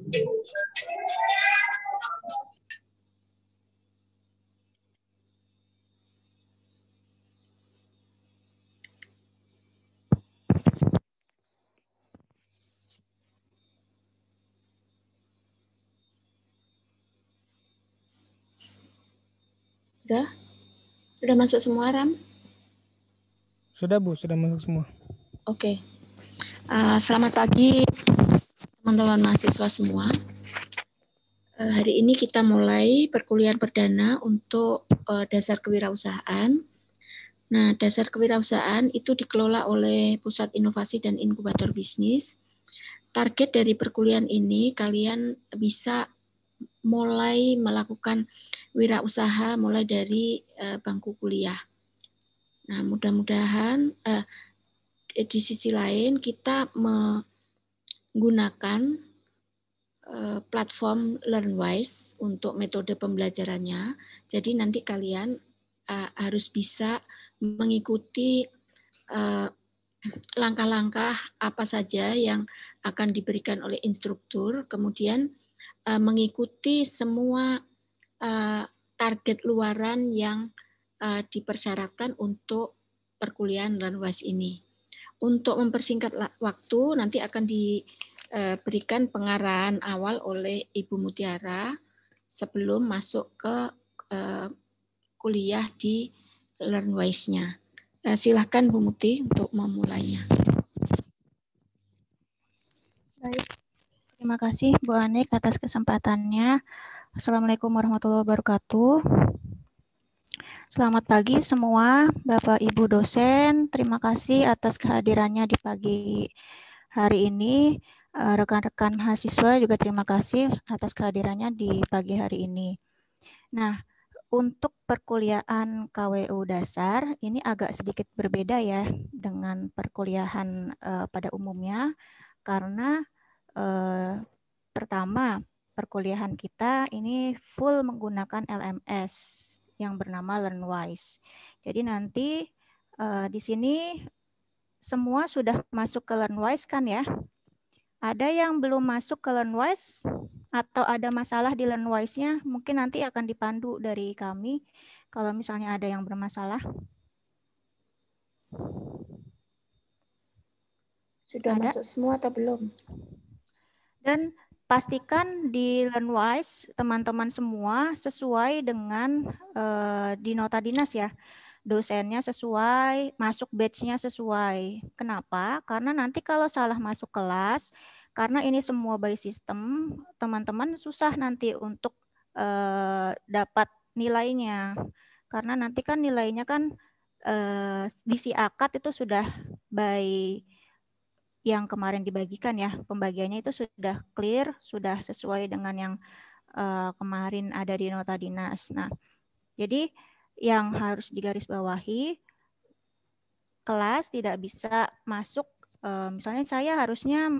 Sudah masuk semua, Ram? Sudah Bu, sudah masuk semua. Oke. Selamat pagi teman-teman mahasiswa semua. Hari ini kita mulai perkuliahan perdana untuk dasar kewirausahaan. Nah, dasar kewirausahaan itu dikelola oleh Pusat Inovasi dan Inkubator Bisnis. Target dari perkuliahan ini kalian bisa mulai melakukan wirausaha mulai dari bangku kuliah. Nah, mudah-mudahan di sisi lain kita menggunakan platform LearnWise untuk metode pembelajarannya. Jadi nanti kalian harus bisa mengikuti langkah-langkah apa saja yang akan diberikan oleh instruktur, kemudian mengikuti semua target luaran yang dipersyaratkan untuk perkuliahan LearnWise ini. Untuk mempersingkat waktu, nanti akan diberikan pengarahan awal oleh Ibu Mutiara sebelum masuk ke kuliah di LearnWise-nya. Silahkan Bu Muti untuk memulainya. Baik, terima kasih Bu Anik atas kesempatannya. Assalamualaikum warahmatullahi wabarakatuh. Selamat pagi semua Bapak Ibu dosen. Terima kasih atas kehadirannya di pagi hari ini. Rekan-rekan mahasiswa juga terima kasih atas kehadirannya di pagi hari ini. Nah, untuk perkuliahan KWU dasar ini agak sedikit berbeda ya dengan perkuliahan pada umumnya karena pertama perkuliahan kita ini full menggunakan LMS yang bernama LearnWise. Jadi nanti di sini semua sudah masuk ke LearnWise kan ya? Ada yang belum masuk ke LearnWise atau ada masalah di LearnWise-nya, mungkin nanti akan dipandu dari kami kalau misalnya ada yang bermasalah. Sudah masuk semua atau belum? Dan pastikan di LearnWise teman-teman semua sesuai dengan di nota dinas ya. Dosennya sesuai, masuk batch-nya sesuai. Kenapa? Karena nanti kalau salah masuk kelas, karena ini semua by system, teman-teman susah nanti untuk dapat nilainya. Karena nanti kan nilainya kan di si akad itu sudah by yang kemarin dibagikan ya, pembagiannya itu sudah clear, sudah sesuai dengan yang kemarin ada di nota dinas. Nah, jadi yang harus digarisbawahi, kelas tidak bisa masuk, misalnya saya harusnya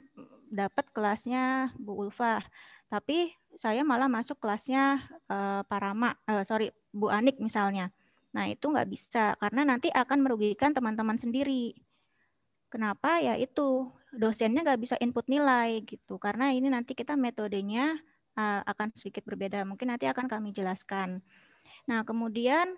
dapat kelasnya Bu Ulfa, tapi saya malah masuk kelasnya Bu Anik misalnya. Nah, itu nggak bisa, karena nanti akan merugikan teman-teman sendiri. Kenapa? Ya itu, dosennya nggak bisa input nilai gitu, karena ini nanti kita metodenya akan sedikit berbeda. Mungkin nanti akan kami jelaskan. Nah, kemudian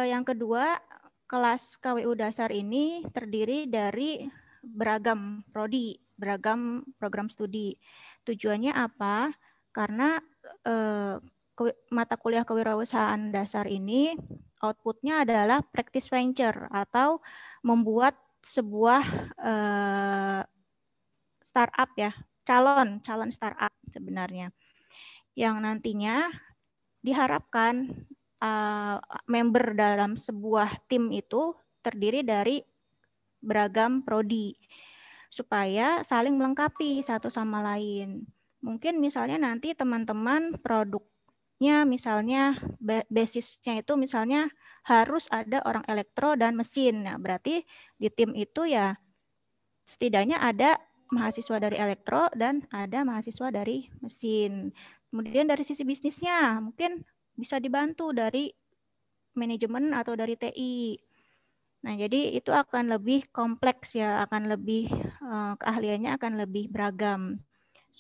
yang kedua, kelas KWU dasar ini terdiri dari beragam prodi, beragam program studi. Tujuannya apa? Karena mata kuliah kewirausahaan dasar ini outputnya adalah practice venture atau membuat sebuah startup ya, calon startup sebenarnya, yang nantinya diharapkan member dalam sebuah tim itu terdiri dari beragam prodi supaya saling melengkapi satu sama lain. Mungkin misalnya nanti teman-teman produknya misalnya basisnya itu misalnya harus ada orang elektro dan mesin. Nah, berarti di tim itu ya setidaknya ada mahasiswa dari elektro dan ada mahasiswa dari mesin. Kemudian dari sisi bisnisnya mungkin bisa dibantu dari manajemen atau dari TI. Nah, jadi itu akan lebih kompleks ya, akan lebih keahliannya akan lebih beragam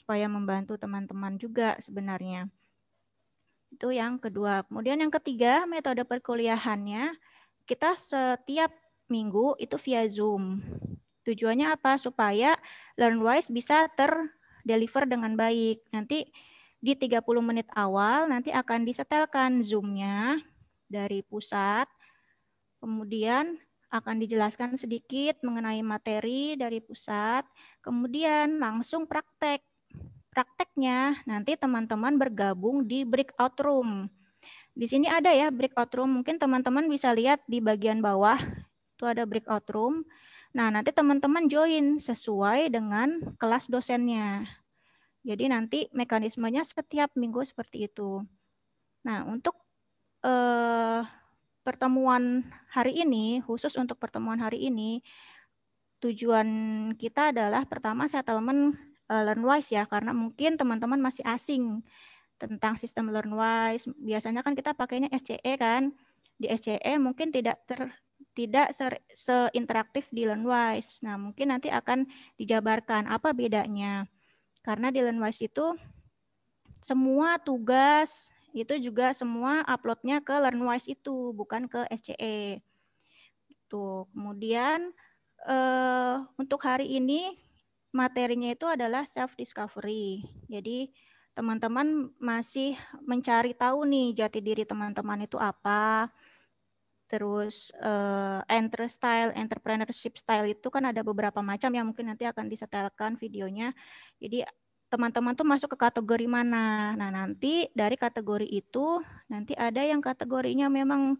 supaya membantu teman-teman juga sebenarnya. Itu yang kedua. Kemudian yang ketiga, metode perkuliahannya, kita setiap minggu itu via Zoom. Tujuannya apa? Supaya LearnWise bisa terdeliver dengan baik. Nanti di 30 menit awal nanti akan disetelkan Zoom-nya dari pusat. Kemudian akan dijelaskan sedikit mengenai materi dari pusat. Kemudian langsung praktek. Prakteknya nanti teman-teman bergabung di breakout room. Di sini ada ya breakout room. Mungkin teman-teman bisa lihat di bagian bawah itu ada breakout room. Nah, nanti teman-teman join sesuai dengan kelas dosennya. Jadi nanti mekanismenya setiap minggu seperti itu. Nah, untuk pertemuan hari ini, khusus untuk pertemuan hari ini, tujuan kita adalah pertama settlement LearnWise ya, karena mungkin teman-teman masih asing tentang sistem LearnWise. Biasanya kan kita pakainya SCE kan. Di SCE mungkin tidak seinteraktif di LearnWise. Nah, mungkin nanti akan dijabarkan apa bedanya. Karena di LearnWise itu semua tugas itu juga semua uploadnya ke LearnWise itu, bukan ke SCE. Tuh. Kemudian untuk hari ini materinya itu adalah self discovery. Jadi teman-teman masih mencari tahu nih jati diri teman-teman itu apa. Terus entrepreneurship style itu kan ada beberapa macam yang mungkin nanti akan disetelkan videonya. Jadi teman-teman tuh masuk ke kategori mana. Nah, nanti dari kategori itu nanti ada yang kategorinya memang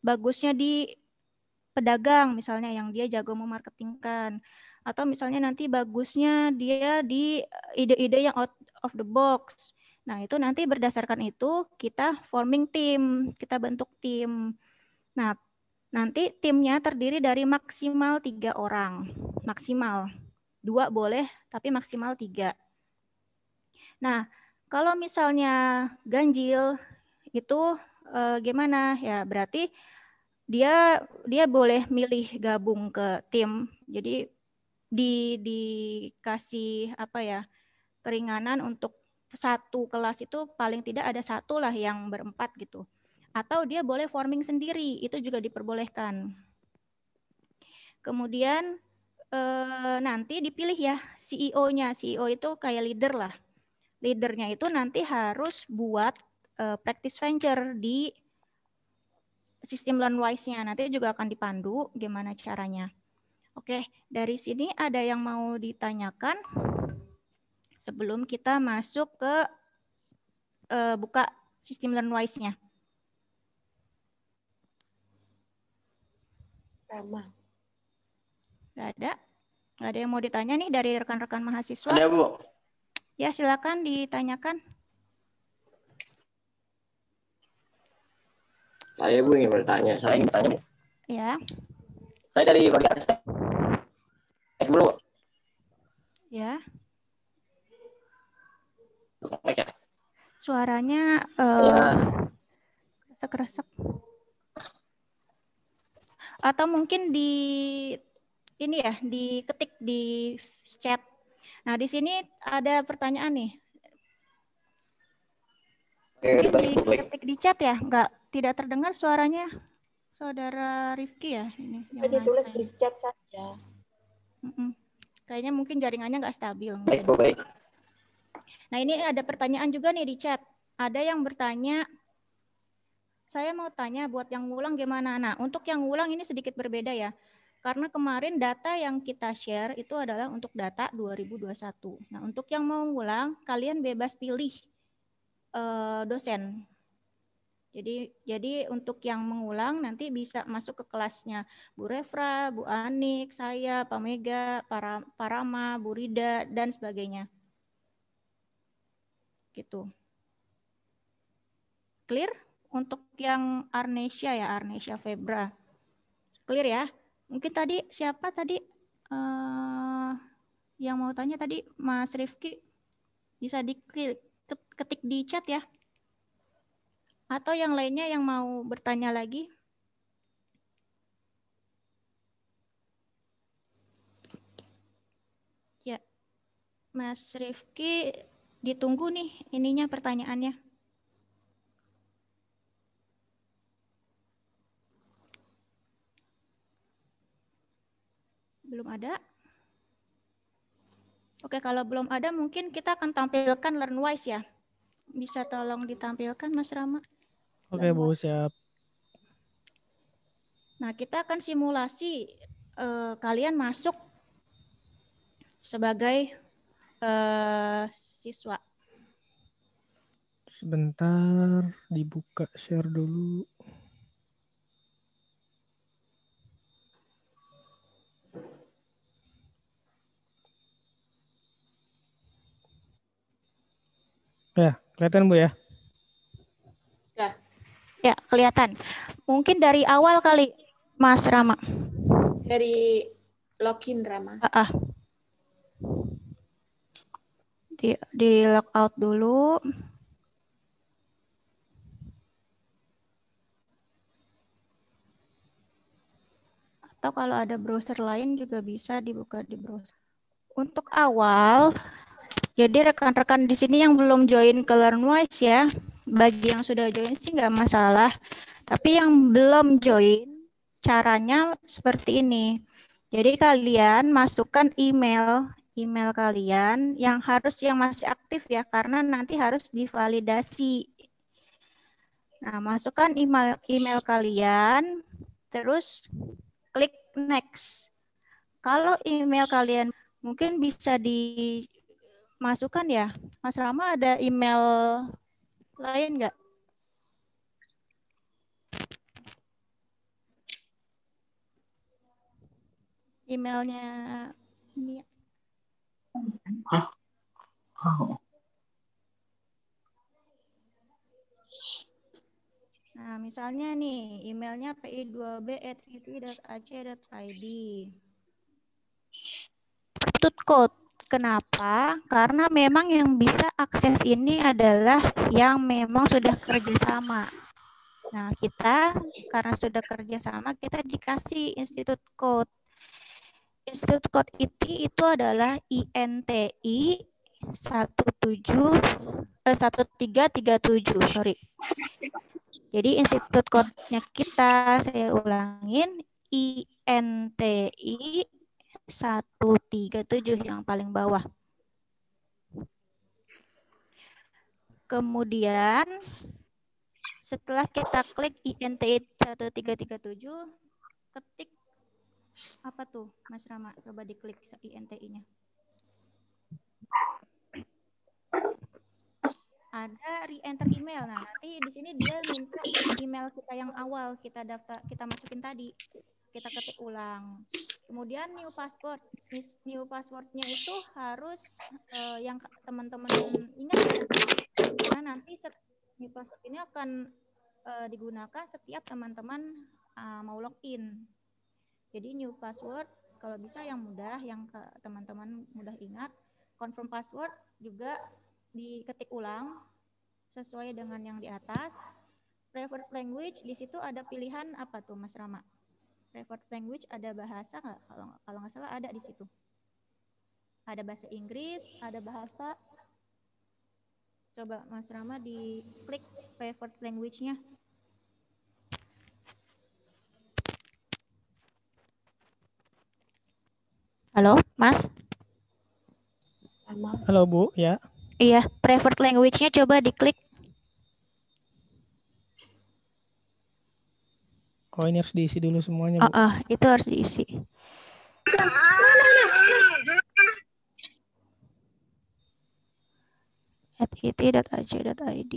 bagusnya di pedagang misalnya yang dia jago memarketingkan, atau misalnya nanti bagusnya dia di ide-ide yang out of the box. Nah, itu nanti berdasarkan itu kita forming tim, kita bentuk tim. Nah, nanti timnya terdiri dari maksimal 3 orang, maksimal 2 boleh, tapi maksimal 3. Nah, kalau misalnya ganjil itu gimana ya? Berarti dia boleh milih gabung ke tim. Jadi dikasih apa ya, keringanan untuk satu kelas itu paling tidak ada satu lah yang berempat gitu. Atau dia boleh forming sendiri, itu juga diperbolehkan. Kemudian nanti dipilih ya CEO-nya. CEO itu kayak leader lah. Leadernya itu nanti harus buat practice venture di sistem LearnWise-nya. Nanti juga akan dipandu gimana caranya. Oke, dari sini ada yang mau ditanyakan sebelum kita masuk ke buka sistem LearnWise-nya. Rama. Nggak ada? Nggak ada yang mau ditanya nih dari rekan-rekan mahasiswa? Ada, Bu. Ya, silakan ditanyakan. Saya, Bu, ingin bertanya. Bu. Ya. Saya dari bagian STF, Bu. Ya. Oke. Suaranya kresek-kresek. Atau mungkin di ini ya, diketik di chat. Nah, di sini ada pertanyaan nih. Diketik di chat ya, tidak terdengar suaranya Saudara Rifki ya ini. Yang ditulis di chat saja. Kayaknya mungkin jaringannya nggak stabil. Baik, Bu, baik. Nah, ini ada pertanyaan juga nih di chat. Ada yang bertanya, saya mau tanya buat yang ngulang gimana? Nah, untuk yang ngulang ini sedikit berbeda ya. Karena kemarin data yang kita share itu adalah untuk data 2021. Nah, untuk yang mau ngulang, kalian bebas pilih dosen. Jadi untuk yang mengulang nanti bisa masuk ke kelasnya Bu Refra, Bu Anik, saya, Pak Mega, Pak Rama, Bu Rida, dan sebagainya. Gitu. Clear? Untuk yang Arnesia ya, Arnesia Febra. Clear ya? Mungkin tadi siapa tadi yang mau tanya tadi, Mas Rifki? Bisa diketik di chat ya? Atau yang lainnya yang mau bertanya lagi? Ya. Mas Rifki, ditunggu nih ininya pertanyaannya. Belum ada? Oke, kalau belum ada mungkin kita akan tampilkan LearnWise ya. Bisa tolong ditampilkan Mas Rama? Oke, Bu, siap. Nah, kita akan simulasi kalian masuk sebagai siswa. Sebentar, dibuka share dulu. Ya, kelihatan Bu ya? Ya, kelihatan. Mungkin dari awal kali, Mas Rama. Dari login Rama. Di logout dulu. Atau kalau ada browser lain juga bisa dibuka di browser. Untuk awal, jadi rekan-rekan di sini yang belum join ke LearnWise ya, bagi yang sudah join sih nggak masalah. Tapi yang belum join, caranya seperti ini. Jadi kalian masukkan email kalian yang masih aktif ya, karena nanti harus divalidasi. Nah, masukkan email kalian, terus klik next. Kalau email kalian mungkin bisa dimasukkan ya. Mas Rama ada email lain nggak? Emailnya ini. Nah, misalnya nih, emailnya pi2b@iti.ac.id. Code. Kenapa? Karena memang yang bisa akses ini adalah yang memang sudah kerjasama. Nah, kita karena sudah kerjasama, kita dikasih Institute Code. Institute Code itu adalah INTI 1337, sorry. Jadi Institute Code-nya kita, saya ulangin, INTI 137 yang paling bawah. Kemudian setelah kita klik INTI 1337, ketik apa tuh Mas Rama? Coba diklik INTI-nya. Ada re-enter email. Nah, nanti di sini dia minta email kita yang awal kita masukin tadi. Kita ketik ulang. Kemudian new password. New password-nya itu harus yang teman-teman ingat ya. Karena nanti new password ini akan digunakan setiap teman-teman mau login. Jadi new password kalau bisa yang mudah, yang teman-teman mudah ingat. Confirm password juga diketik ulang sesuai dengan yang di atas. Preferred language, di situ ada pilihan apa tuh Mas Rama? Preferred language ada bahasa nggak? Kalau nggak salah ada di situ. Ada bahasa Inggris, ada bahasa. Coba Mas Rama diklik preferred language-nya. Halo, Mas? Halo Bu, ya. Iya, preferred language-nya coba diklik. Oh, ini harus diisi dulu semuanya, Bu. Itu harus diisi. @it.ac.id.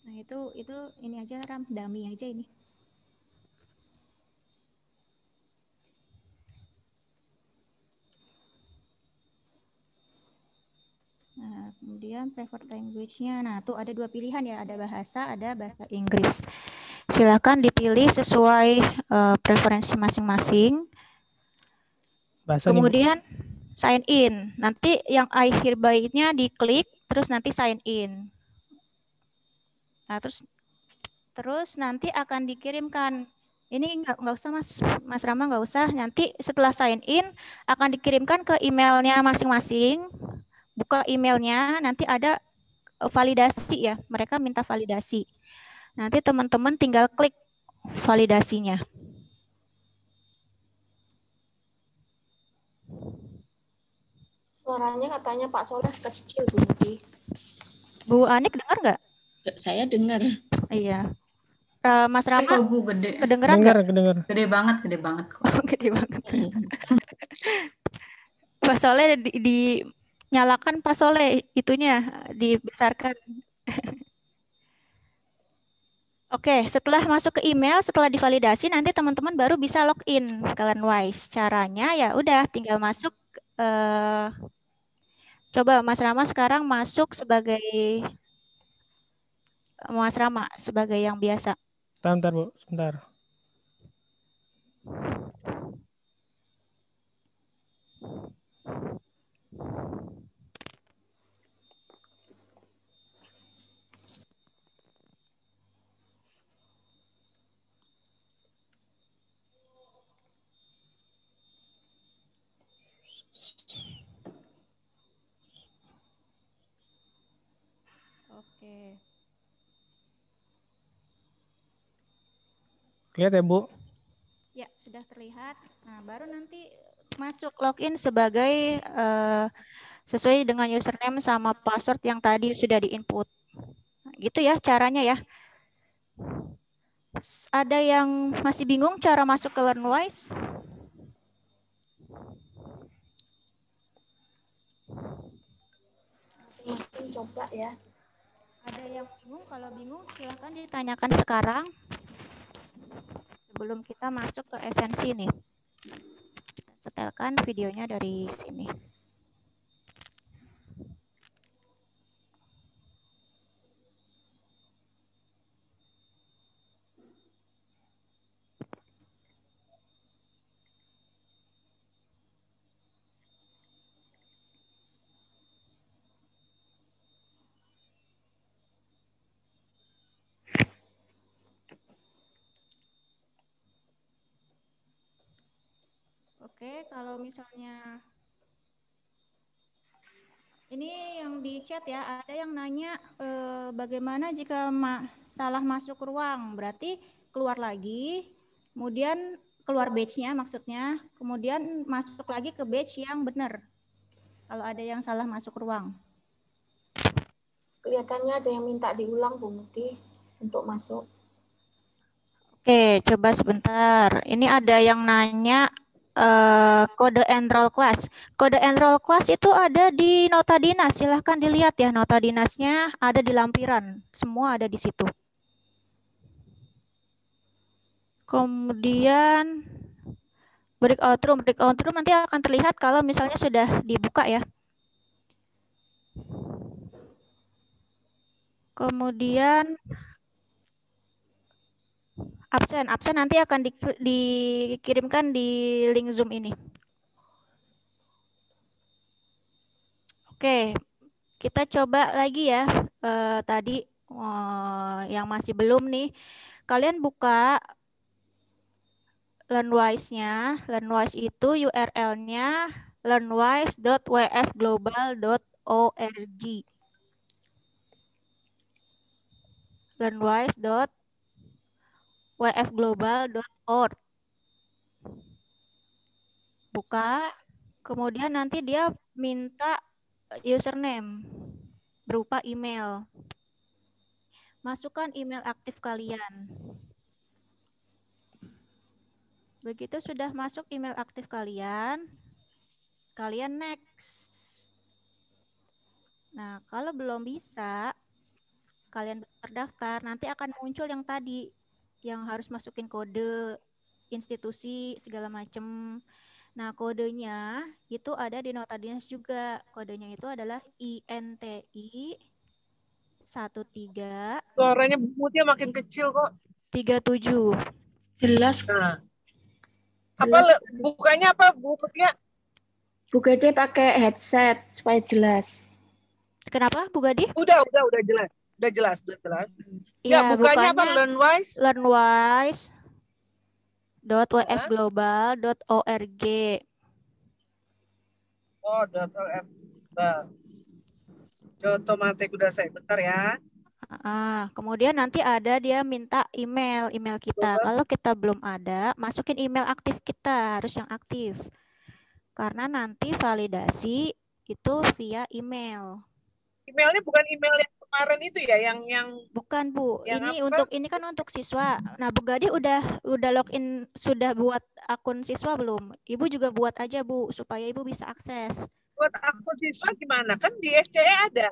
Nah, itu ini aja Ram, dummy aja ini. Nah, kemudian preferred language-nya. Nah, tuh ada dua pilihan ya, ada bahasa Inggris. Silakan dipilih sesuai preferensi masing-masing. Kemudian sign in. Nanti yang I hereby-nya diklik, terus nanti sign in. Nah, terus nanti akan dikirimkan Ini nggak usah Mas Rama, nggak usah. Nanti setelah sign in akan dikirimkan ke emailnya masing-masing. Buka emailnya, nanti ada validasi ya. Mereka minta validasi. Nanti teman-teman tinggal klik validasinya. Suaranya katanya Pak Soleh kecil, Bu Muti. Bu Anik dengar nggak? Saya dengar. Iya. Mas Rama, kok Bu gede. kedengeran nggak? Kedengar. Gede banget kok. Gede banget. Pak Soleh dinyalakan Pak Soleh itunya dibesarkan. Oke, setelah masuk ke email, setelah divalidasi, nanti teman-teman baru bisa login ke Learnwise. Caranya ya udah tinggal masuk. Coba Mas Rama sekarang masuk sebagai Mas Rama sebagai yang biasa. Sebentar Bu, sebentar. Oke. Lihat ya Bu. Ya, sudah terlihat. Nah, baru nanti masuk login sebagai sesuai dengan username sama password yang tadi sudah di-input. Nah, gitu ya caranya ya. Ada yang masih bingung cara masuk ke Learnwise? Masing-masing coba ya. Ada yang bingung? Kalau bingung silahkan ditanyakan sekarang. Sebelum kita masuk ke esensi nih. Setelkan videonya dari sini. Oke, kalau misalnya ini yang di chat ya, ada yang nanya bagaimana jika salah masuk ruang, berarti keluar lagi, kemudian keluar batch-nya maksudnya, kemudian masuk lagi ke batch yang benar. Kalau ada yang salah masuk ruang. Kelihatannya ada yang minta diulang, Bu Muti, untuk masuk. Oke, coba sebentar. Ini ada yang nanya kode enroll class. Kode enroll class itu ada di nota dinas. Silahkan dilihat ya, nota dinasnya ada di lampiran. Semua ada di situ. Kemudian breakout room nanti akan terlihat kalau misalnya sudah dibuka ya. Kemudian absen nanti akan dikirimkan di link Zoom ini. Oke, kita coba lagi ya. Tadi yang masih belum nih, kalian buka Learnwise-nya. Learnwise itu URL-nya learnwise.wfglobal.org. learnwise.wfglobal.org. Buka, kemudian nanti dia minta username berupa email. Masukkan email aktif kalian. Begitu sudah masuk email aktif kalian, kalian next. Nah, kalau belum bisa, kalian terdaftar, nanti akan muncul yang tadi, yang harus masukin kode, institusi, segala macam. Nah, kodenya itu ada di nota dinas juga. Kodenya itu adalah INTI 13. Suaranya Bu Mutia makin kecil kok. 37. Jelas. Nah. Jelas. Bukanya apa Bu Mutia? Bu Gede pakai headset supaya jelas. Kenapa Bu Gadi? Udah jelas. Udah jelas. Ya, bukanya apa? Learnwise? Learnwise. .wfglobal.org. Oh, .lf. Otomatis udah saya bentar ya. Kemudian nanti ada dia minta email kita. Kalau kita belum ada, masukin email aktif kita, harus yang aktif. Karena nanti validasi itu via email. Emailnya bukan email yang kemarin itu ya, yang Bukan, Bu. yang Ini kan untuk siswa. Nah, Bu Gadi udah login, sudah buat akun siswa belum? Ibu juga buat aja, Bu, supaya Ibu bisa akses. buat akun siswa gimana? Kan di SCE ada.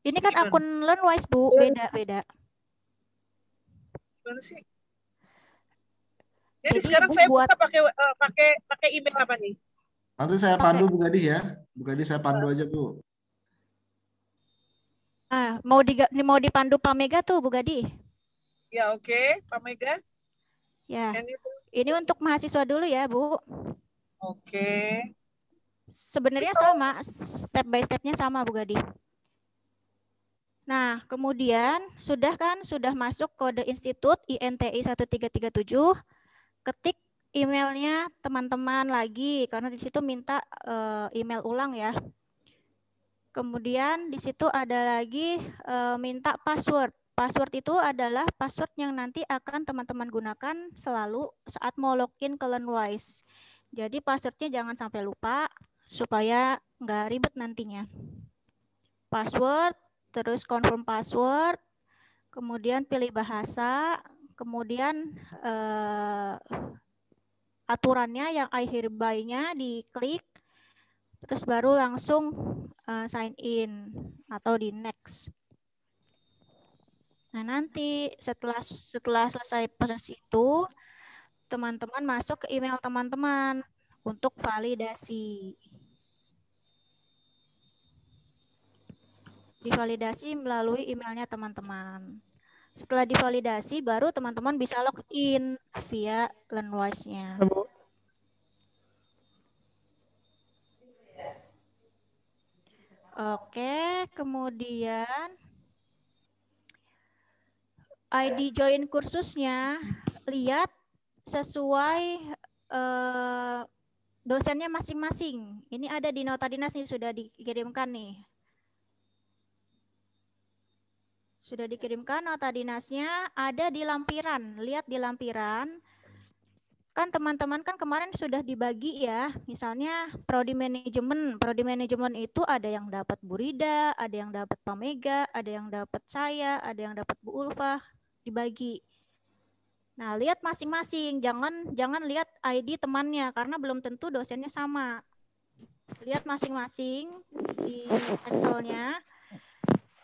Ini kan Gimana? akun Learnwise, Bu, beda. Gimana sih? Jadi Jadi sekarang Ibu saya buat buka pakai email apa nih? Nanti saya pandu Bu Gadi ya. Bu Gadi saya pandu aja, Bu. mau dipandu Pak Mega tuh, Bu Gadi. Ya oke, Pak Mega. Ya. Yang itu. Ini untuk mahasiswa dulu ya, Bu. Oke. Sebenarnya sama, step by step-nya sama, Bu Gadi. Nah, kemudian sudah masuk kode institut INTI 1337, ketik emailnya teman-teman lagi, karena di situ minta email ulang ya. Kemudian di situ ada lagi minta password. Password itu adalah password yang nanti akan teman-teman gunakan selalu saat mau login ke Learnwise. Jadi passwordnya jangan sampai lupa, supaya nggak ribet nantinya. Password, terus confirm password, kemudian pilih bahasa, kemudian aturannya yang I hereby-nya diklik, terus baru langsung sign in atau di next. Nah, nanti setelah selesai proses itu, teman-teman masuk ke email teman-teman untuk validasi. Divalidasi melalui emailnya teman-teman. Setelah divalidasi, baru teman-teman bisa login via Learnwise-nya. Oke, kemudian ID join kursusnya, lihat sesuai dosennya masing-masing. Ini ada di nota dinas nih, sudah dikirimkan nih. Sudah dikirimkan nota dinasnya, ada di lampiran. Lihat di lampiran. Kan teman-teman kan kemarin sudah dibagi ya. Misalnya prodi manajemen. Prodi manajemen itu ada yang dapat Bu Rida, ada yang dapat Pak Mega, ada yang dapat saya, ada yang dapat Bu Ulfa, dibagi. Nah, lihat masing-masing. Jangan lihat ID temannya karena belum tentu dosennya sama. Lihat masing-masing di Excel-nya.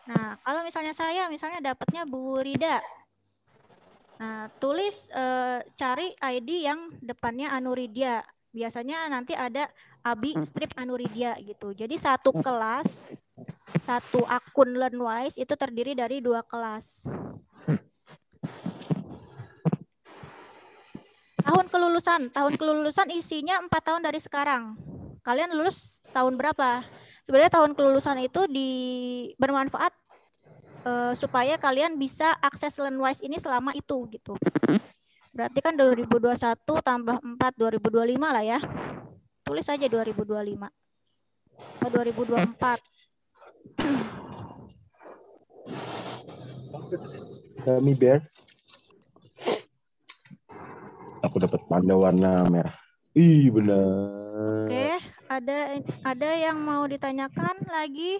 Nah, kalau misalnya saya dapatnya Bu Rida. Nah, tulis cari ID yang depannya Anuridia. Biasanya nanti ada Abi strip Anuridia gitu. Jadi satu kelas, satu akun Learnwise itu terdiri dari 2 kelas. Tahun kelulusan isinya 4 tahun dari sekarang. Kalian lulus tahun berapa? Sebenarnya tahun kelulusan itu bermanfaat supaya kalian bisa akses Learnwise ini selama itu gitu. Berarti kan 2021 tambah 4 2025 lah ya. Tulis aja 2025. Atau 2024. Gummy bear. Aku dapat panda warna merah. Ih, benar. Oke, ada yang mau ditanyakan lagi?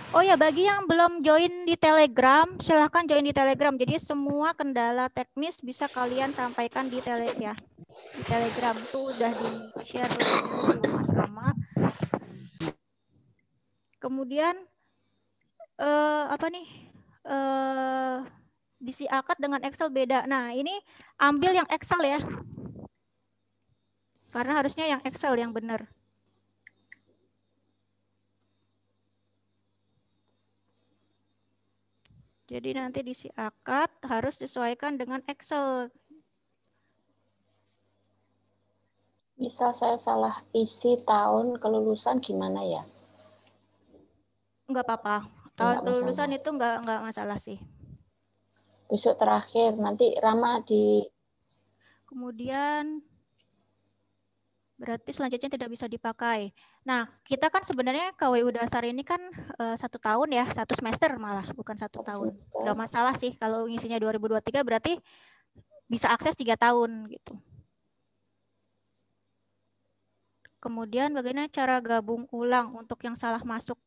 Oh ya, bagi yang belum join di Telegram, silahkan join di Telegram. Jadi semua kendala teknis bisa kalian sampaikan di Telegram tuh udah di-share di Mas Rama. Kemudian diisi akad dengan Excel beda. Nah, ini ambil yang Excel ya. Karena harusnya yang Excel yang benar. Jadi nanti diisi akad harus disesuaikan dengan Excel. Bisa saya salah isi tahun kelulusan gimana ya? Enggak apa-apa. Tahun kelulusan itu enggak masalah sih. besok terakhir. Nanti Rama di Kemudian berarti selanjutnya tidak bisa dipakai. Nah, kita kan sebenarnya KWU dasar ini kan 1 tahun ya, 1 semester malah, bukan 1 tahun. Nggak masalah sih kalau ngisinya 2023 berarti bisa akses 3 tahun gitu. Kemudian bagaimana cara gabung ulang untuk yang salah masuk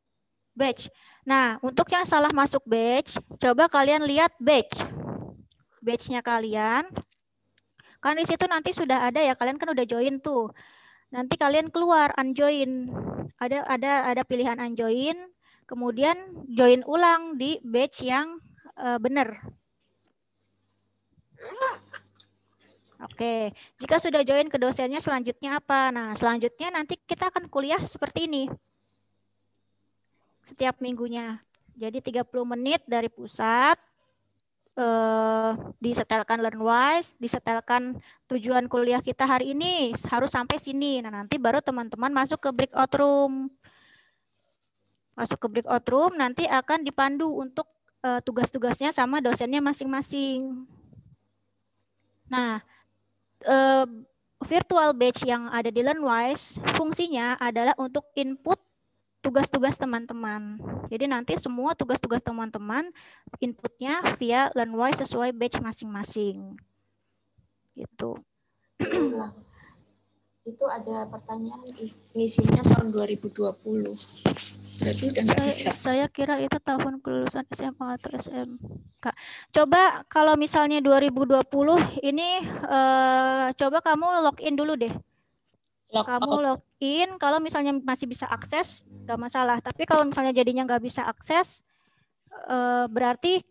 batch. Nah, untuk yang salah masuk batch, coba kalian lihat batch. Batch-nya kalian. Kan di situ nanti sudah ada ya, kalian kan udah join tuh. Nanti kalian keluar unjoin. Ada pilihan unjoin, kemudian join ulang di batch yang benar. Oke, jika sudah join ke dosennya selanjutnya apa? Nah, selanjutnya nanti kita akan kuliah seperti ini. Setiap minggunya. Jadi 30 menit dari pusat, disetelkan LearnWise, disetelkan tujuan kuliah kita hari ini harus sampai sini. Nah, nanti baru teman-teman masuk ke breakout room. Masuk ke breakout room nanti akan dipandu untuk tugas-tugasnya sama dosennya masing-masing. Nah, virtual batch yang ada di LearnWise fungsinya adalah untuk input tugas-tugas teman-teman. Jadi nanti semua tugas-tugas teman-teman inputnya via LearnWise sesuai batch masing-masing. Gitu. Itu ada pertanyaan ngisinya tahun 2020. Berarti udah nggak bisa. Saya kira itu tahun kelulusan SMA atau SMK. Coba kalau misalnya 2020 ini coba kamu login dulu deh. Kamu login, kalau misalnya masih bisa akses, nggak masalah. Tapi kalau misalnya jadinya nggak bisa akses, berarti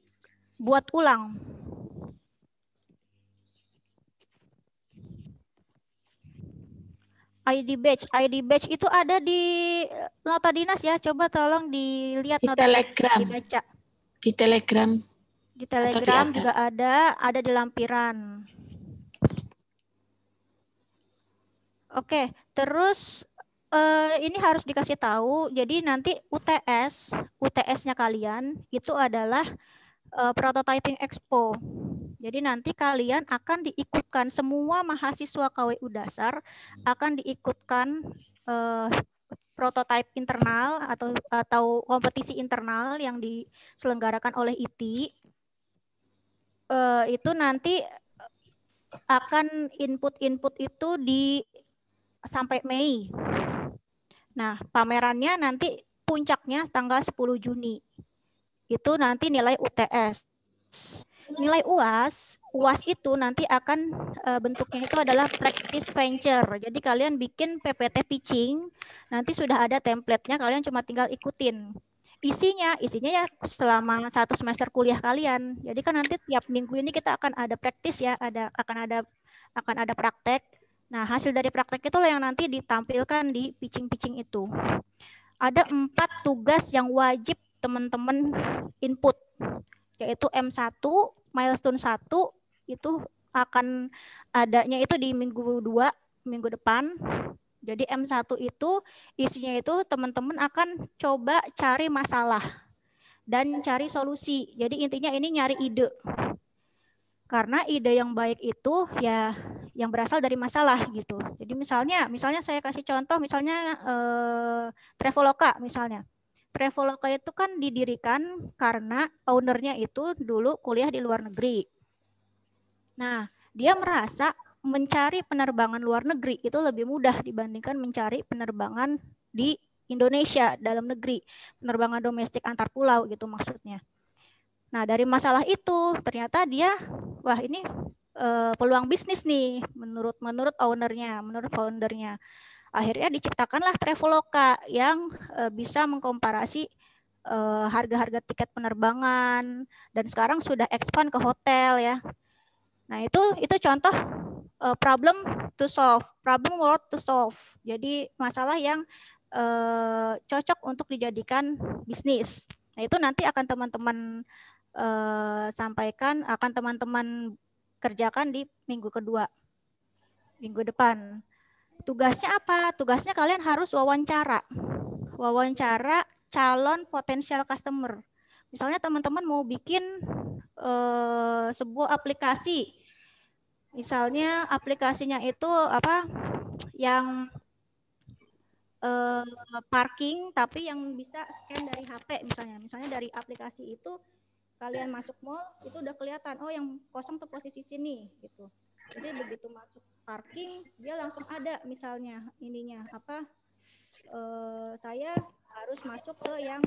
buat ulang. ID batch itu ada di nota dinas ya. Coba tolong dilihat Di nota Telegram. dibaca. Di Telegram. Di Telegram juga ada di lampiran. Oke, terus ini harus dikasih tahu. Jadi nanti UTS-nya kalian itu adalah prototyping expo. Jadi nanti kalian akan diikutkan, semua mahasiswa KWU dasar akan diikutkan prototype internal atau kompetisi internal yang diselenggarakan oleh IT. Itu nanti akan input itu sampai Mei. Nah, pamerannya nanti puncaknya tanggal 10 Juni. Itu nanti nilai UTS. Nilai UAS itu nanti akan bentuknya itu adalah practice venture. Jadi kalian bikin PPT pitching, nanti sudah ada template-nya, kalian cuma tinggal ikutin. Isinya ya selama 1 semester kuliah kalian. Jadi kan nanti tiap minggu ini kita akan ada praktis ya, akan ada praktek. Nah, hasil dari praktek itulah yang nanti ditampilkan di pitching-pitching itu. Ada 4 tugas yang wajib teman-teman input, yaitu M1, milestone 1, itu akan adanya itu di minggu 2, minggu depan. Jadi M1 itu isinya itu teman-teman akan coba cari masalah dan cari solusi. Jadi intinya ini nyari ide. Karena ide yang baik itu ya yang berasal dari masalah gitu. Jadi misalnya saya kasih contoh, misalnya Traveloka misalnya. Traveloka itu kan didirikan karena ownernya itu dulu kuliah di luar negeri. Nah, dia merasa mencari penerbangan luar negeri itu lebih mudah dibandingkan mencari penerbangan di Indonesia dalam negeri, penerbangan domestik antar pulau gitu maksudnya. Nah, dari masalah itu ternyata dia, wah ini peluang bisnis nih menurut ownernya, menurut foundernya. Akhirnya diciptakanlah Traveloka yang bisa mengkomparasi harga-harga tiket penerbangan dan sekarang sudah expand ke hotel ya. Nah, itu contoh problem world to solve. Jadi masalah yang cocok untuk dijadikan bisnis. Nah, itu nanti akan teman-teman sampaikan, akan teman-teman kerjakan di minggu kedua, minggu depan. Tugasnya apa? Tugasnya kalian harus wawancara calon potensial customer. Misalnya teman-teman mau bikin sebuah aplikasi. Misalnya aplikasinya itu apa? Yang parking tapi yang bisa scan dari HP misalnya. Misalnya dari aplikasi itu kalian masuk mall itu udah kelihatan, oh yang kosong tuh posisi sini gitu. Jadi begitu masuk parking dia langsung ada misalnya ininya apa? Saya harus masuk ke yang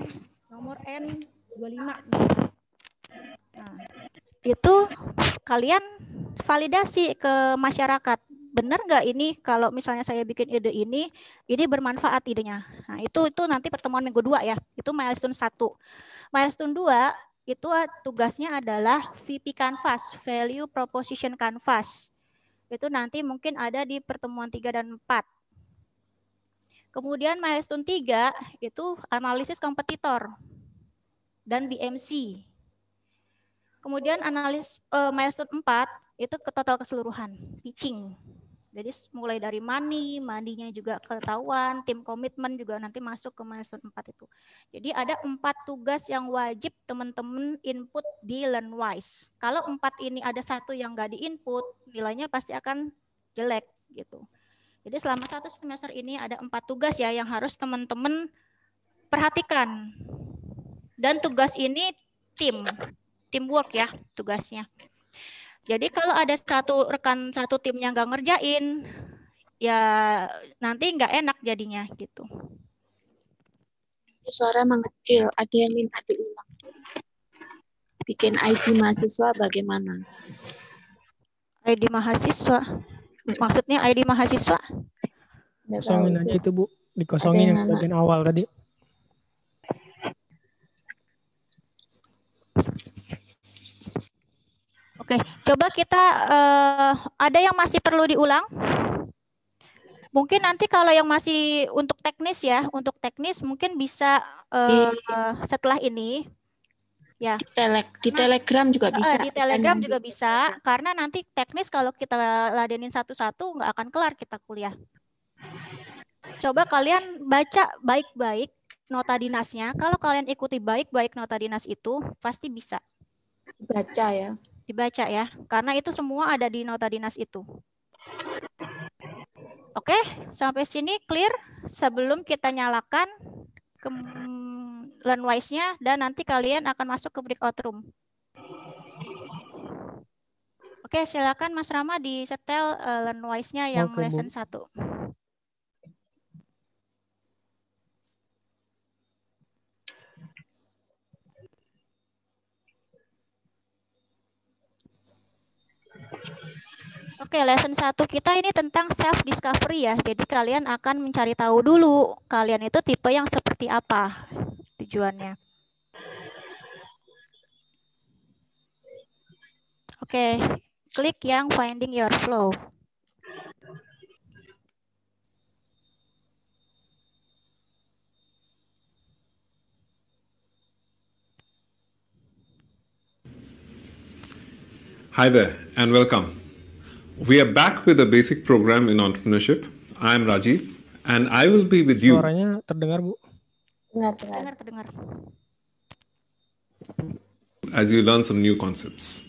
nomor N25. Nah, itu kalian validasi ke masyarakat. Benar nggak ini kalau misalnya saya bikin ide ini bermanfaat idenya. Nah, itu nanti pertemuan minggu 2 ya. Itu milestone 1. Milestone 2 itu tugasnya adalah VP Canvas, Value Proposition Canvas. Itu nanti mungkin ada di pertemuan 3 dan 4. Kemudian milestone 3 itu analisis kompetitor dan BMC. Kemudian analis milestone 4 itu ke total keseluruhan, pitching. Jadi mulai dari money-nya juga ketahuan, tim komitmen juga nanti masuk ke milestone 4 itu. Jadi ada 4 tugas yang wajib teman-teman input di LearnWise. Kalau 4 ini ada satu yang nggak di-input, nilainya pasti akan jelek gitu. Jadi selama 1 semester ini ada 4 tugas ya yang harus teman-teman perhatikan. Dan tugas ini teamwork ya tugasnya. Jadi kalau ada satu tim yang nggak ngerjain, ya nanti nggak enak jadinya gitu. Suara mengecil, ada yang minta diulang. Bikin ID mahasiswa bagaimana? ID mahasiswa? Maksudnya ID mahasiswa? Kosongin aja itu Bu, dikosongin yang bagian awal tadi. Oke, coba kita ada yang masih perlu diulang? Mungkin nanti kalau yang masih untuk teknis ya, untuk teknis mungkin bisa setelah ini ya. Di Telegram juga bisa. Di Telegram juga bisa, karena nanti teknis kalau kita ladenin satu-satu nggak akan kelar kita kuliah. Coba kalian baca baik-baik nota dinasnya. Kalau kalian ikuti baik-baik nota dinas itu, pasti bisa. Dibaca ya. Dibaca ya, karena itu semua ada di nota dinas itu. Oke, sampai sini clear. Sebelum kita nyalakan ke LearnWise-nya dan nanti kalian akan masuk ke breakout room. Oke, silakan Mas Rama disetel LearnWise-nya yang lesson 1. Oke, lesson 1 kita ini tentang self discovery ya. Jadi kalian akan mencari tahu dulu kalian itu tipe yang seperti apa tujuannya. Oke, klik yang finding your flow. Hi there and welcome. We are back with a basic program in entrepreneurship. I am Rajiv and I will be with you. Suaranya terdengar, Bu? Terdengar. As you learn some new concepts.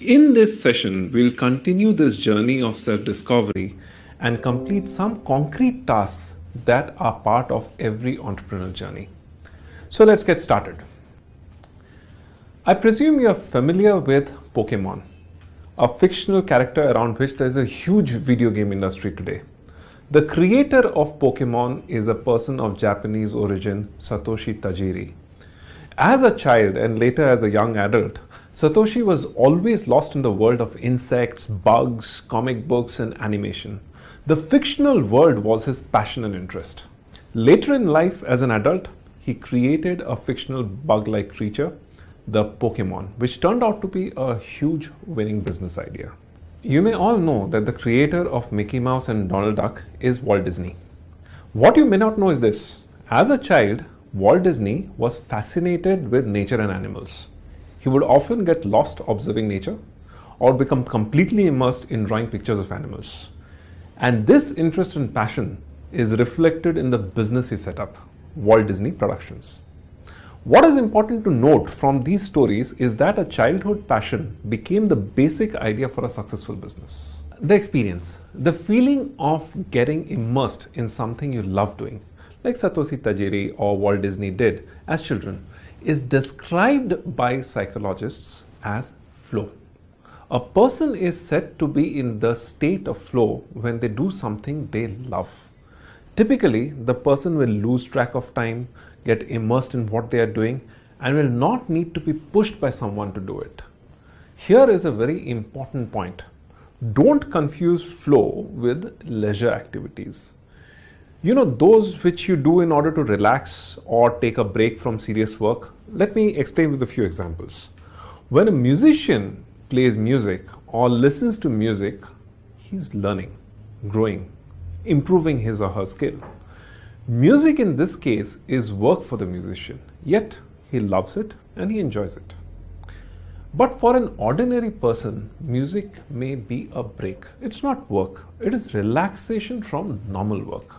In this session, we'll continue this journey of self-discovery and complete some concrete tasks that are part of every entrepreneurial journey. So let's get started. I presume you're familiar with Pokemon, a fictional character around which there's a huge video game industry today. The creator of Pokemon is a person of Japanese origin, Satoshi Tajiri. As a child and later as a young adult, Satoshi was always lost in the world of insects, bugs, comic books, and animation. The fictional world was his passion and interest. Later in life, as an adult, he created a fictional bug-like creature, the Pokemon, which turned out to be a huge winning business idea. You may all know that the creator of Mickey Mouse and Donald Duck is Walt Disney. What you may not know is this: as a child, Walt Disney was fascinated with nature and animals. He would often get lost observing nature or become completely immersed in drawing pictures of animals. And this interest and passion is reflected in the business he set up, Walt Disney Productions. What is important to note from these stories is that a childhood passion became the basic idea for a successful business. The experience, the feeling of getting immersed in something you love doing, like Satoshi Tajiri or Walt Disney did as children, is described by psychologists as flow. A person is said to be in the state of flow when they do something they love. Typically, the person will lose track of time, get immersed in what they are doing, and will not need to be pushed by someone to do it. Here is a very important point. Don't confuse flow with leisure activities. You know, those which you do in order to relax or take a break from serious work. Let me explain with a few examples. When a musician plays music or listens to music, he's learning, growing, improving his or her skill. Music in this case is work for the musician, yet he loves it and he enjoys it. But for an ordinary person, music may be a break. It's not work, it is relaxation from normal work.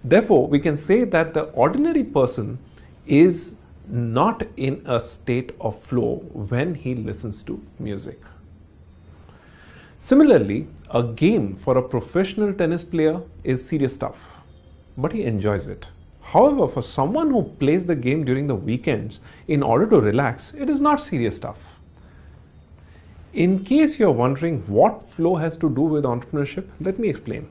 Therefore, we can say that the ordinary person is not in a state of flow when he listens to music. Similarly, a game for a professional tennis player is serious stuff, but he enjoys it. However, for someone who plays the game during the weekends in order to relax, it is not serious stuff. In case you're wondering what flow has to do with entrepreneurship, let me explain.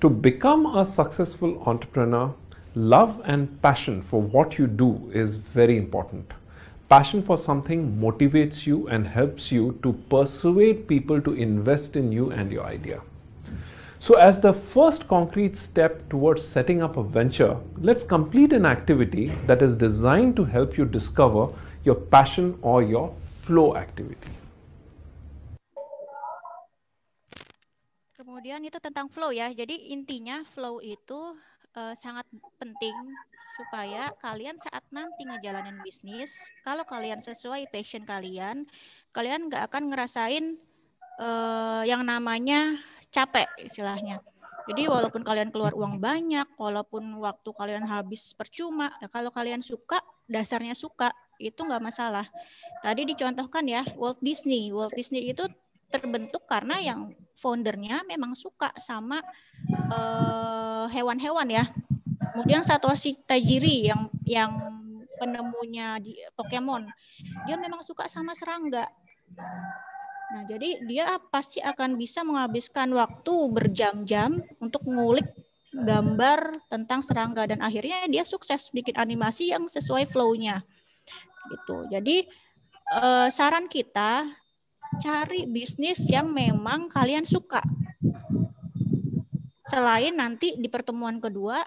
To become a successful entrepreneur, love and passion for what you do is very important. Passion for something motivates you and helps you to persuade people to invest in you and your idea. So as the first concrete step towards setting up a venture, let's complete an activity that is designed to help you discover your passion or your flow activity. Kemudian itu tentang flow ya. Jadi intinya flow itu sangat penting supaya kalian saat nanti ngejalanin bisnis, kalau kalian sesuai passion kalian, kalian nggak akan ngerasain yang namanya capek istilahnya. Jadi walaupun kalian keluar uang banyak, walaupun waktu kalian habis percuma, ya kalau kalian suka, dasarnya suka, itu nggak masalah. Tadi dicontohkan ya, Walt Disney. Walt Disney itu terbentuk karena yang foundernya memang suka sama hewan-hewan ya. Kemudian Satoshi Tajiri yang penemunya di Pokemon, dia memang suka sama serangga. Nah, jadi dia pasti akan bisa menghabiskan waktu berjam-jam untuk ngulik gambar tentang serangga dan akhirnya dia sukses bikin animasi yang sesuai flow-nya. Gitu. Jadi saran kita cari bisnis yang memang kalian suka. Selain nanti di pertemuan kedua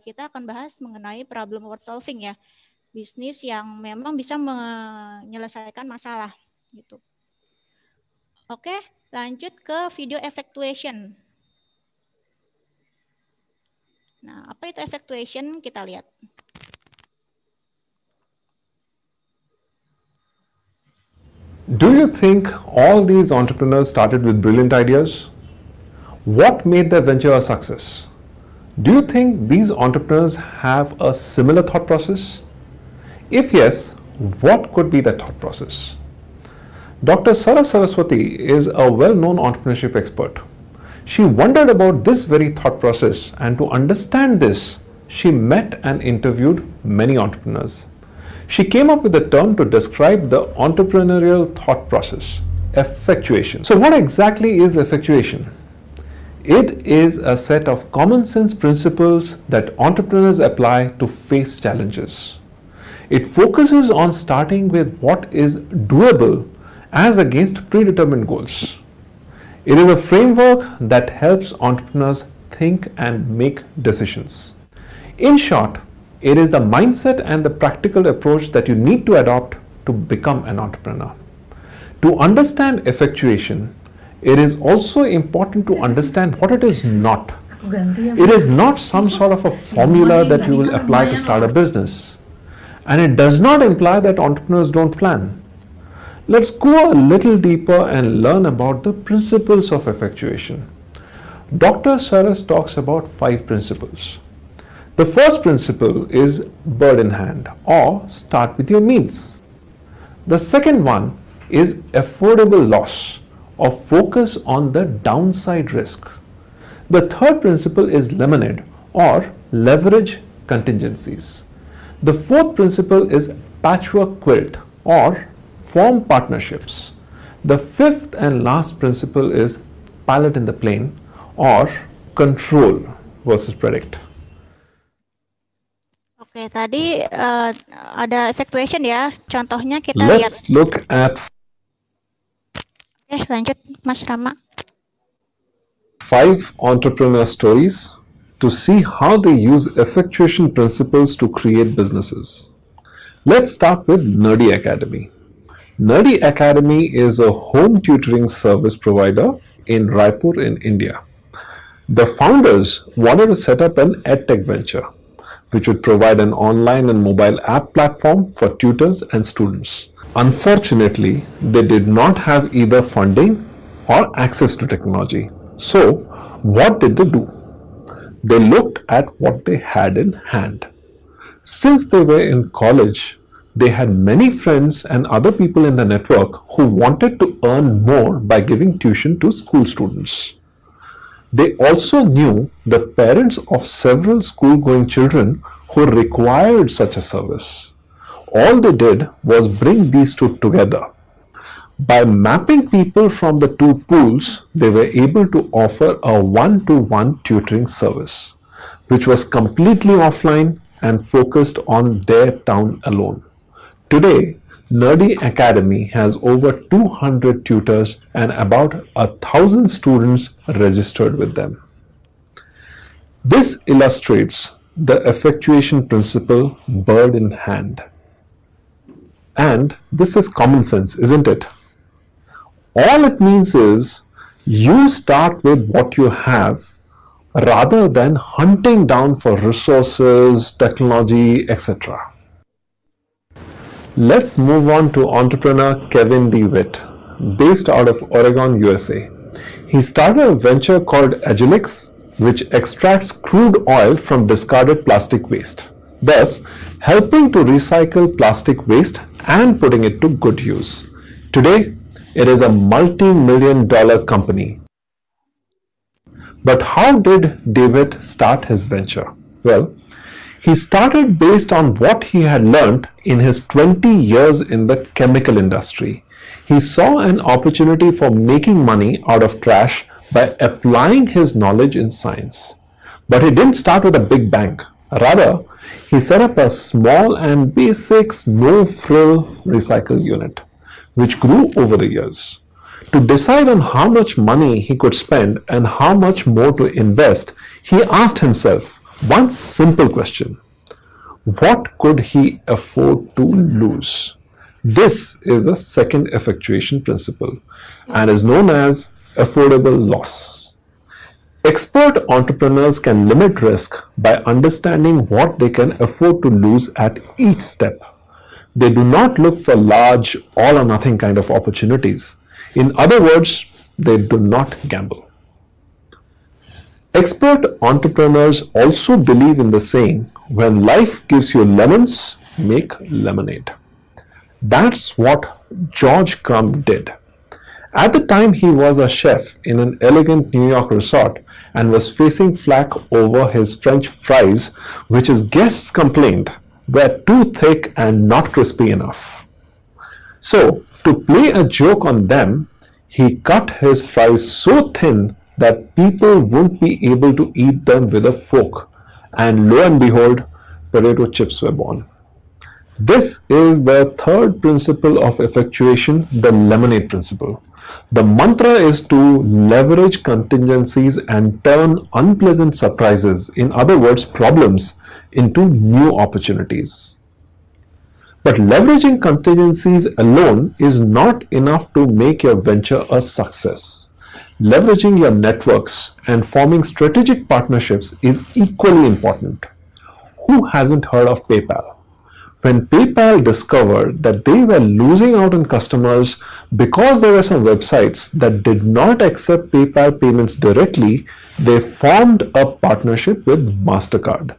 kita akan bahas mengenai problem world solving ya. Bisnis yang memang bisa menyelesaikan masalah gitu. Oke, lanjut ke video effectuation. Nah, apa itu effectuation? Kita lihat. Do you think all these entrepreneurs started with brilliant ideas? What made their venture a success? Do you think these entrepreneurs have a similar thought process? If yes, what could be that thought process? Dr. Sara Saraswati is a well-known entrepreneurship expert. She wondered about this very thought process, and to understand this, she met and interviewed many entrepreneurs. She came up with a term to describe the entrepreneurial thought process, effectuation. So what exactly is effectuation? It is a set of common sense principles that entrepreneurs apply to face challenges. It focuses on starting with what is doable as against predetermined goals. It is a framework that helps entrepreneurs think and make decisions. In short, it is the mindset and the practical approach that you need to adopt to become an entrepreneur. To understand effectuation, it is also important to understand what it is not. It is not some sort of a formula that you will apply to start a business. And it does not imply that entrepreneurs don't plan. Let's go a little deeper and learn about the principles of effectuation. Dr. Saras talks about 5 principles. The first principle is bird in hand, or start with your means. The second one is affordable loss, or focus on the downside risk. The third principle is lemonade, or leverage contingencies. The fourth principle is patchwork quilt, or form partnerships. The fifth and last principle is pilot in the plane, or control versus predict. Oke, tadi ada effectuation ya. Contohnya kita Let's look at lanjut Mas Rama. 5 entrepreneur stories to see how they use effectuation principles to create businesses. Let's start with Nerdy Academy. Nerdy Academy is a home tutoring service provider in Raipur in India. The founders wanted to set up an edtech venture, which would provide an online and mobile app platform for tutors and students. Unfortunately, they did not have either funding or access to technology. So, what did they do? They looked at what they had in hand. Since they were in college, they had many friends and other people in the network who wanted to earn more by giving tuition to school students. They also knew the parents of several school-going children who required such a service. All they did was bring these two together. By mapping people from the two pools, they were able to offer a one-to-one tutoring service, which was completely offline and focused on their town alone. Today, Nerdy Academy has over 200 tutors and about 1,000 students registered with them. This illustrates the effectuation principle, bird in hand. And this is common sense, isn't it? All it means is you start with what you have rather than hunting down for resources, technology, etc. Let's move on to entrepreneur Kevin DeWitt, based out of Oregon, USA. He started a venture called Agilix, which extracts crude oil from discarded plastic waste, thus helping to recycle plastic waste and putting it to good use. Today, it is a multi-million-dollar company. But how did DeWitt start his venture? Well, he started based on what he had learned in his 20 years in the chemical industry. He saw an opportunity for making money out of trash by applying his knowledge in science. But he didn't start with a big bang. Rather, he set up a small and basic no-frill recycle unit, which grew over the years. To decide on how much money he could spend and how much more to invest, he asked himself one simple question: what could he afford to lose? This is the second effectuation principle and is known as affordable loss. Expert entrepreneurs can limit risk by understanding what they can afford to lose at each step. They do not look for large all or nothing kind of opportunities. In other words, they do not gamble. Expert entrepreneurs also believe in the saying, when life gives you lemons, make lemonade. That's what George Crumb did. At the time, he was a chef in an elegant New York resort and was facing flack over his French fries, which his guests complained were too thick and not crispy enough. So, to play a joke on them, he cut his fries so thin that people wouldn't be able to eat them with a fork, and lo and behold, potato chips were born. This is the third principle of effectuation, the lemonade principle. The mantra is to leverage contingencies and turn unpleasant surprises, in other words, problems, into new opportunities. But leveraging contingencies alone is not enough to make your venture a success. Leveraging your networks and forming strategic partnerships is equally important. Who hasn't heard of PayPal? When PayPal discovered that they were losing out on customers because there were some websites that did not accept PayPal payments directly, they formed a partnership with MasterCard.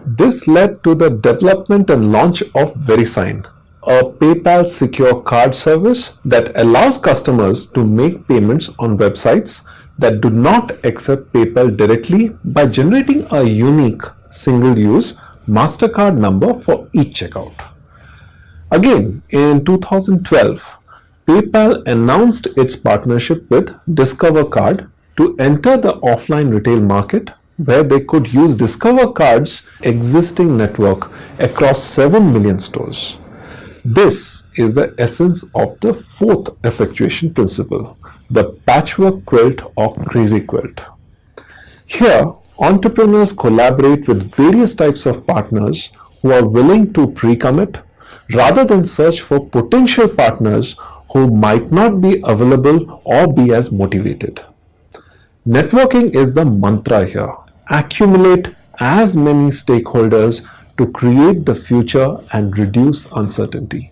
This led to the development and launch of VeriSign, a PayPal secure card service that allows customers to make payments on websites that do not accept PayPal directly by generating a unique single-use MasterCard number for each checkout. Again, in 2012, PayPal announced its partnership with Discover Card to enter the offline retail market, where they could use Discover Card's existing network across 7 million stores. This is the essence of the fourth effectuation principle, the patchwork quilt or crazy quilt. Here, entrepreneurs collaborate with various types of partners who are willing to pre-commit rather than search for potential partners who might not be available or be as motivated. Networking is the mantra here. Accumulate as many stakeholders to create the future and reduce uncertainty.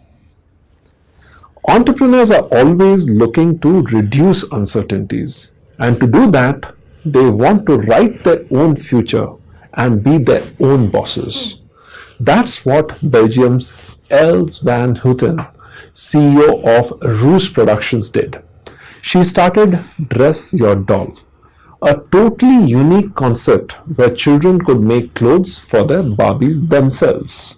Entrepreneurs are always looking to reduce uncertainties, and to do that, they want to write their own future and be their own bosses. That's what Belgium's Els van Houten, CEO of Roos Productions, did. She started Dress Your Doll, a totally unique concept where children could make clothes for their Barbies themselves.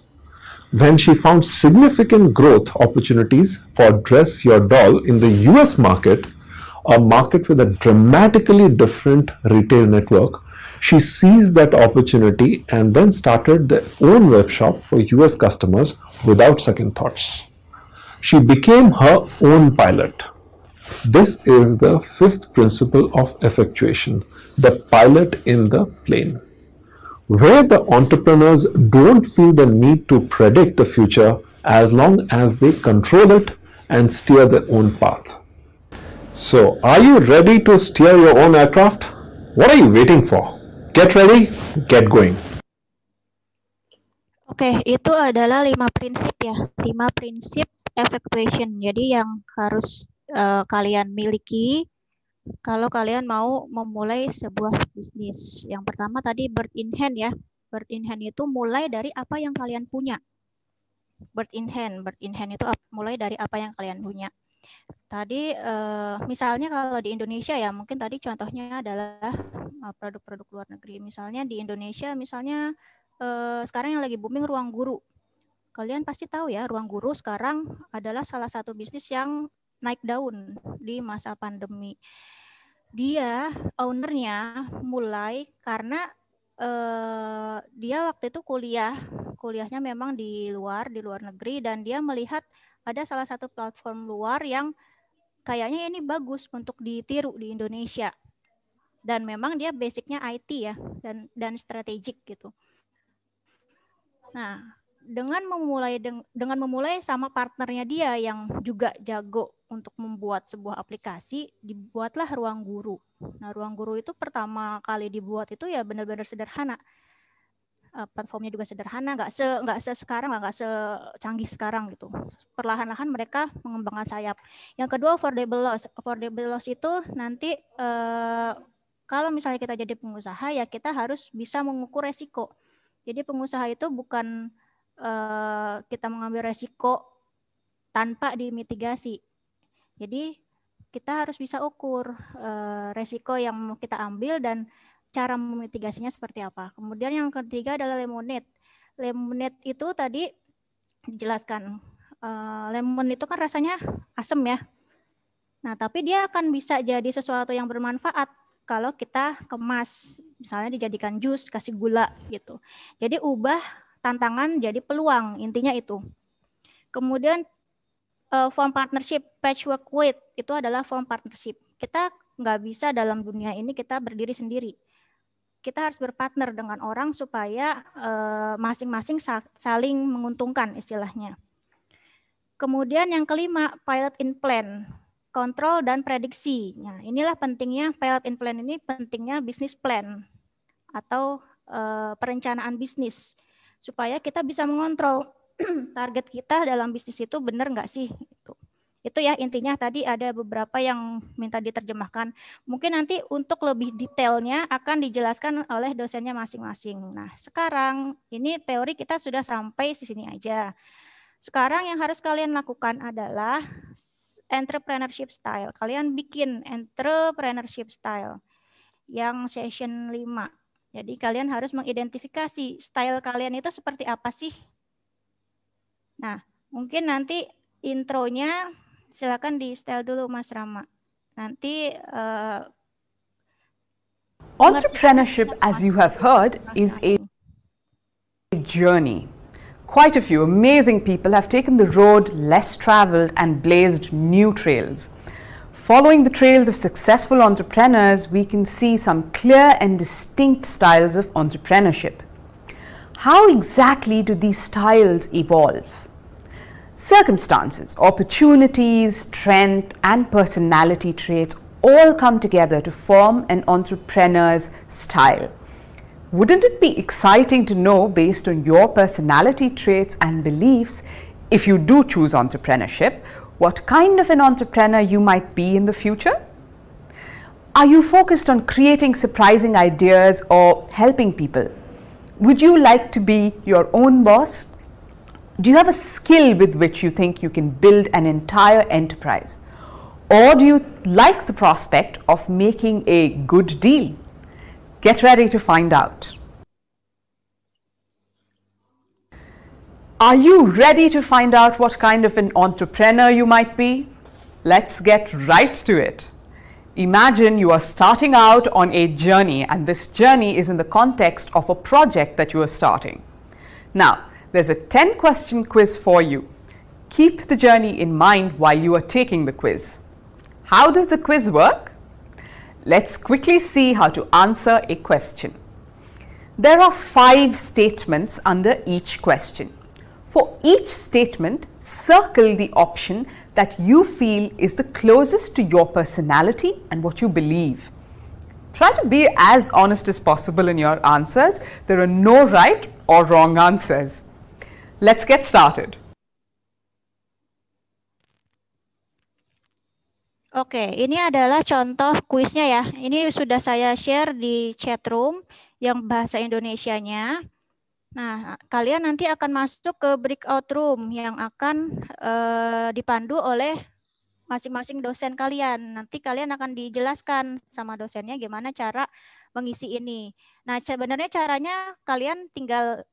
When she found significant growth opportunities for Dress Your Doll in the US market, a market with a dramatically different retail network, she seized that opportunity and then started their own webshop for US customers without second thoughts. She became her own pilot. This is the fifth principle of effectuation, the pilot in the plane, where the entrepreneurs don't feel the need to predict the future as long as they control it and steer their own path. So, are you ready to steer your own aircraft? What are you waiting for? Get ready, get going. Oke, itu adalah 5 prinsip ya, 5 prinsip effectuation. Jadi yang harus kalian miliki kalau kalian mau memulai sebuah bisnis. Yang pertama tadi bird in hand ya. Bird in hand itu mulai dari apa yang kalian punya. Bird in hand itu mulai dari apa yang kalian punya. Tadi misalnya kalau di Indonesia ya, mungkin tadi contohnya adalah produk-produk luar negeri. Misalnya di Indonesia, misalnya sekarang yang lagi booming ruang guru. Kalian pasti tahu ya, ruang guru sekarang adalah salah satu bisnis yang naik daun di masa pandemi. Dia ownernya mulai karena dia waktu itu kuliahnya memang di luar negeri, dan dia melihat ada salah satu platform luar yang kayaknya ini bagus untuk ditiru di Indonesia. Dan memang dia basicnya IT ya, dan strategik gitu. Nah, dengan memulai sama partnernya dia yang juga jago untuk membuat sebuah aplikasi, dibuatlah Ruang Guru. Nah, Ruang Guru itu pertama kali dibuat itu ya benar-benar sederhana. Platformnya juga sederhana, nggak sekarang, nggak secanggih sekarang gitu. Perlahan-lahan mereka mengembangkan sayap. Yang kedua, affordable loss. Affordable loss itu nanti kalau misalnya kita jadi pengusaha ya kita harus bisa mengukur resiko. Jadi pengusaha itu bukan kita mengambil resiko tanpa dimitigasi. Jadi kita harus bisa ukur resiko yang mau kita ambil dan cara memitigasinya seperti apa. Kemudian yang ketiga adalah lemonade. Lemonade itu tadi dijelaskan. Lemon itu kan rasanya asam ya. Nah, tapi dia akan bisa jadi sesuatu yang bermanfaat kalau kita kemas. Misalnya dijadikan jus, kasih gula gitu. Jadi ubah tantangan jadi peluang, intinya itu. Kemudian form partnership, patchwork with, itu adalah form partnership. Kita nggak bisa dalam dunia ini kita berdiri sendiri. Kita harus berpartner dengan orang supaya masing-masing saling menguntungkan istilahnya. Kemudian yang kelima, pilot in plan, kontrol dan prediksi. Nah, inilah pentingnya pilot in plan ini, pentingnya business plan atau perencanaan bisnis supaya kita bisa mengontrol target kita dalam bisnis itu benar nggak sih? Gitu. Itu ya intinya, tadi ada beberapa yang minta diterjemahkan. Mungkin nanti untuk lebih detailnya akan dijelaskan oleh dosennya masing-masing. Nah, sekarang ini teori kita sudah sampai di sini aja. Sekarang yang harus kalian lakukan adalah entrepreneurship style. Kalian bikin entrepreneurship style yang session 5. Jadi kalian harus mengidentifikasi style kalian itu seperti apa sih. Nah, mungkin nanti intronya silakan di style dulu Mas Rama. Nanti entrepreneurship, as you have heard, is a journey. Quite a few amazing people have taken the road less traveled and blazed new trails. Following the trails of successful entrepreneurs, we can see some clear and distinct styles of entrepreneurship. How exactly do these styles evolve? Circumstances, opportunities, strength, and personality traits all come together to form an entrepreneur's style. Wouldn't it be exciting to know, based on your personality traits and beliefs, if you do choose entrepreneurship, what kind of an entrepreneur you might be in the future? Are you focused on creating surprising ideas or helping people? Would you like to be your own boss? Do you have a skill with which you think you can build an entire enterprise? Or do you like the prospect of making a good deal? Get ready to find out. Are you ready to find out what kind of an entrepreneur you might be? Let's get right to it. Imagine you are starting out on a journey, and this journey is in the context of a project that you are starting. Now, there's a 10-question quiz for you. Keep the journey in mind while you are taking the quiz. How does the quiz work? Let's quickly see how to answer a question. There are 5 statements under each question. For each statement, circle the option that you feel is the closest to your personality and what you believe. Try to be as honest as possible in your answers. There are no right or wrong answers. Let's get started. Oke, ini adalah contoh kuisnya ya. Ini sudah saya share di chat room yang bahasa Indonesianya. Nah, kalian nanti akan masuk ke breakout room yang akan dipandu oleh masing-masing dosen kalian. Nanti kalian akan dijelaskan sama dosennya gimana cara mengisi ini. Nah, sebenarnya caranya kalian tinggal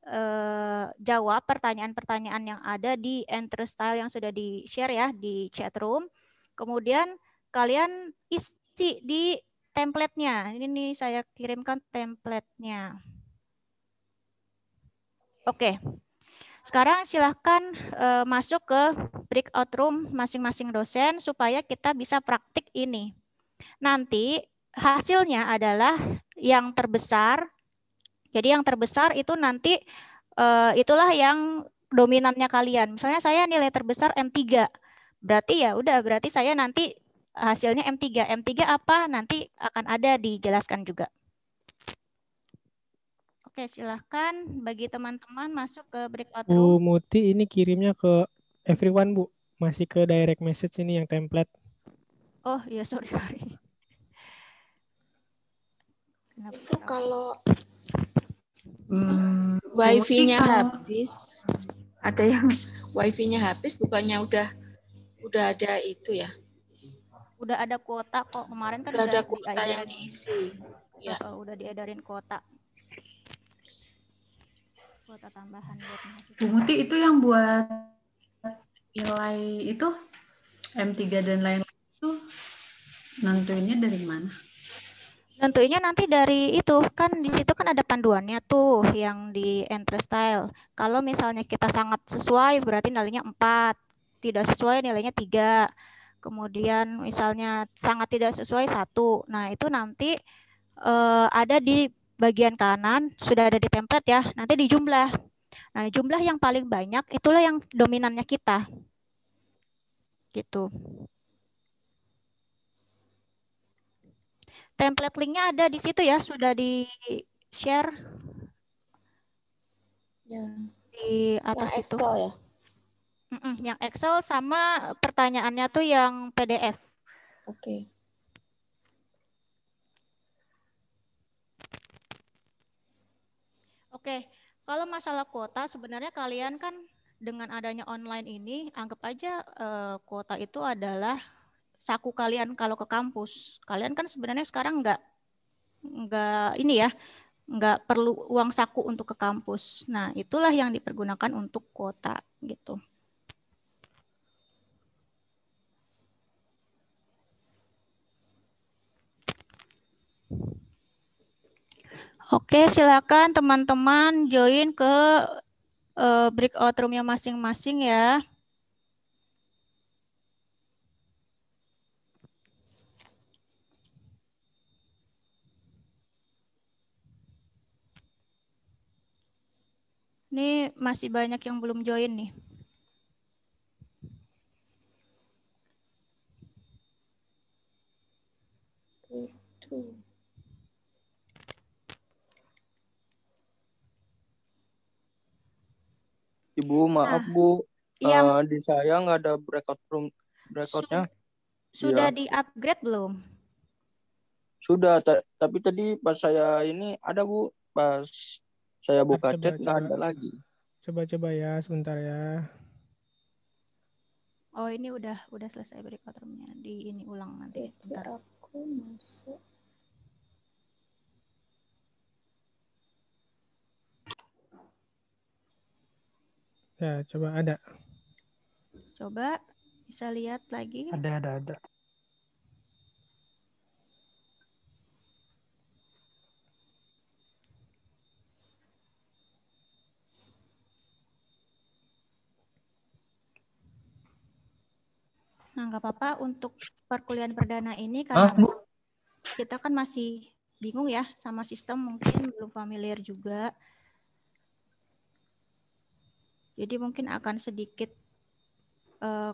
jawab pertanyaan-pertanyaan yang ada di enter style yang sudah di-share ya di chat room. Kemudian kalian isi di template-nya. Ini saya kirimkan template-nya. Oke. Sekarang silahkan masuk ke breakout room masing-masing dosen supaya kita bisa praktik ini. Nanti hasilnya adalah yang terbesar. Jadi yang terbesar itu nanti itulah yang dominannya kalian. Misalnya saya nilai terbesar M3. Berarti ya udah, berarti saya nanti hasilnya M3. M3 apa? Nanti akan ada dijelaskan juga. Oke, silahkan bagi teman-teman masuk ke breakout room. Bu Muti ini kirimnya ke everyone, Bu. Masih ke direct message ini yang template. Oh iya, sorry. Itu kalau wifi-nya habis, ada yang wifi-nya habis, bukannya udah ada itu ya? Udah ada kuota kok, kemarin kan udah ada kuota yang diisi. Ya, udah diedarin kuota. Kuota tambahan buat mahasiswa. Bu Muti, itu yang buat nilai itu M3 dan lain-lain itu nentuinnya dari mana? Nentuinnya nanti dari itu, kan di situ kan ada panduannya tuh yang di enter style. Kalau misalnya kita sangat sesuai berarti nilainya 4, tidak sesuai nilainya 3. Kemudian misalnya sangat tidak sesuai 1. Nah, itu nanti ada di bagian kanan, sudah ada di template ya, nanti dijumlah. Nah, jumlah yang paling banyak itulah yang dominannya kita. Gitu. Template linknya ada di situ ya, sudah di-share ya, di atas yang itu. Excel ya? Yang Excel sama pertanyaannya tuh yang PDF. Oke. Oke, kalau masalah kuota sebenarnya kalian kan dengan adanya online ini anggap aja kuota itu adalah saku kalian kalau ke kampus. Kalian kan sebenarnya sekarang nggak ini ya, nggak perlu uang saku untuk ke kampus. Nah, itulah yang dipergunakan untuk kuota gitu. Oke, silakan teman-teman join ke breakout room-nya masing-masing ya. Ini masih banyak yang belum join nih. Ibu, maaf Bu, di saya nggak ada breakoutnya. Sudah Iya. di-upgrade belum? Sudah, tapi tadi pas saya ini ada Bu, pas saya buka chat nggak ada lagi. Coba ya, sebentar ya. Oh, ini udah selesai breakout room-nya. Di ini ulang nanti. Bentar. Aku masuk. Ya, coba ada. Coba bisa lihat lagi. Ada. Nah, nggak apa-apa untuk perkuliahan perdana ini karena kita kan masih bingung ya sama sistem, mungkin belum familiar juga. Jadi mungkin akan sedikit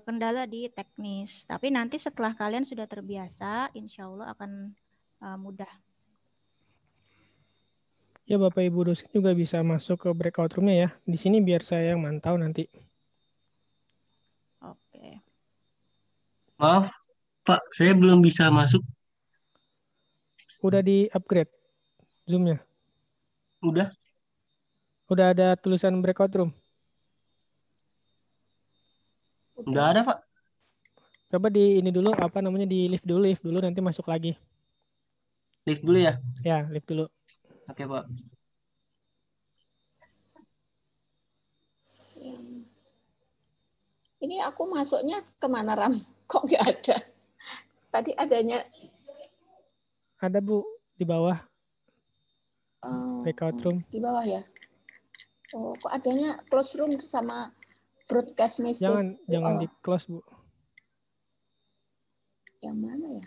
kendala di teknis. Tapi nanti setelah kalian sudah terbiasa, insya Allah akan mudah. Ya, Bapak Ibu dosen juga bisa masuk ke breakout room-nya ya. Di sini biar saya yang mantau nanti. Oke. Maaf, Pak, saya belum bisa masuk. Udah di-upgrade Zoom-nya? Udah. Udah ada tulisan breakout room? Nggak ada, Pak. Coba di ini dulu, di lift dulu, nanti masuk lagi. Lift dulu ya? Ya, lift dulu. Oke, Pak. Ini aku masuknya kemana, Ram? Kok nggak ada? Tadi adanya. Ada, Bu, di bawah. Breakout room. Di bawah ya? Oh, kok adanya close room sama broadcast message? Jangan di close, Bu. Yang mana ya?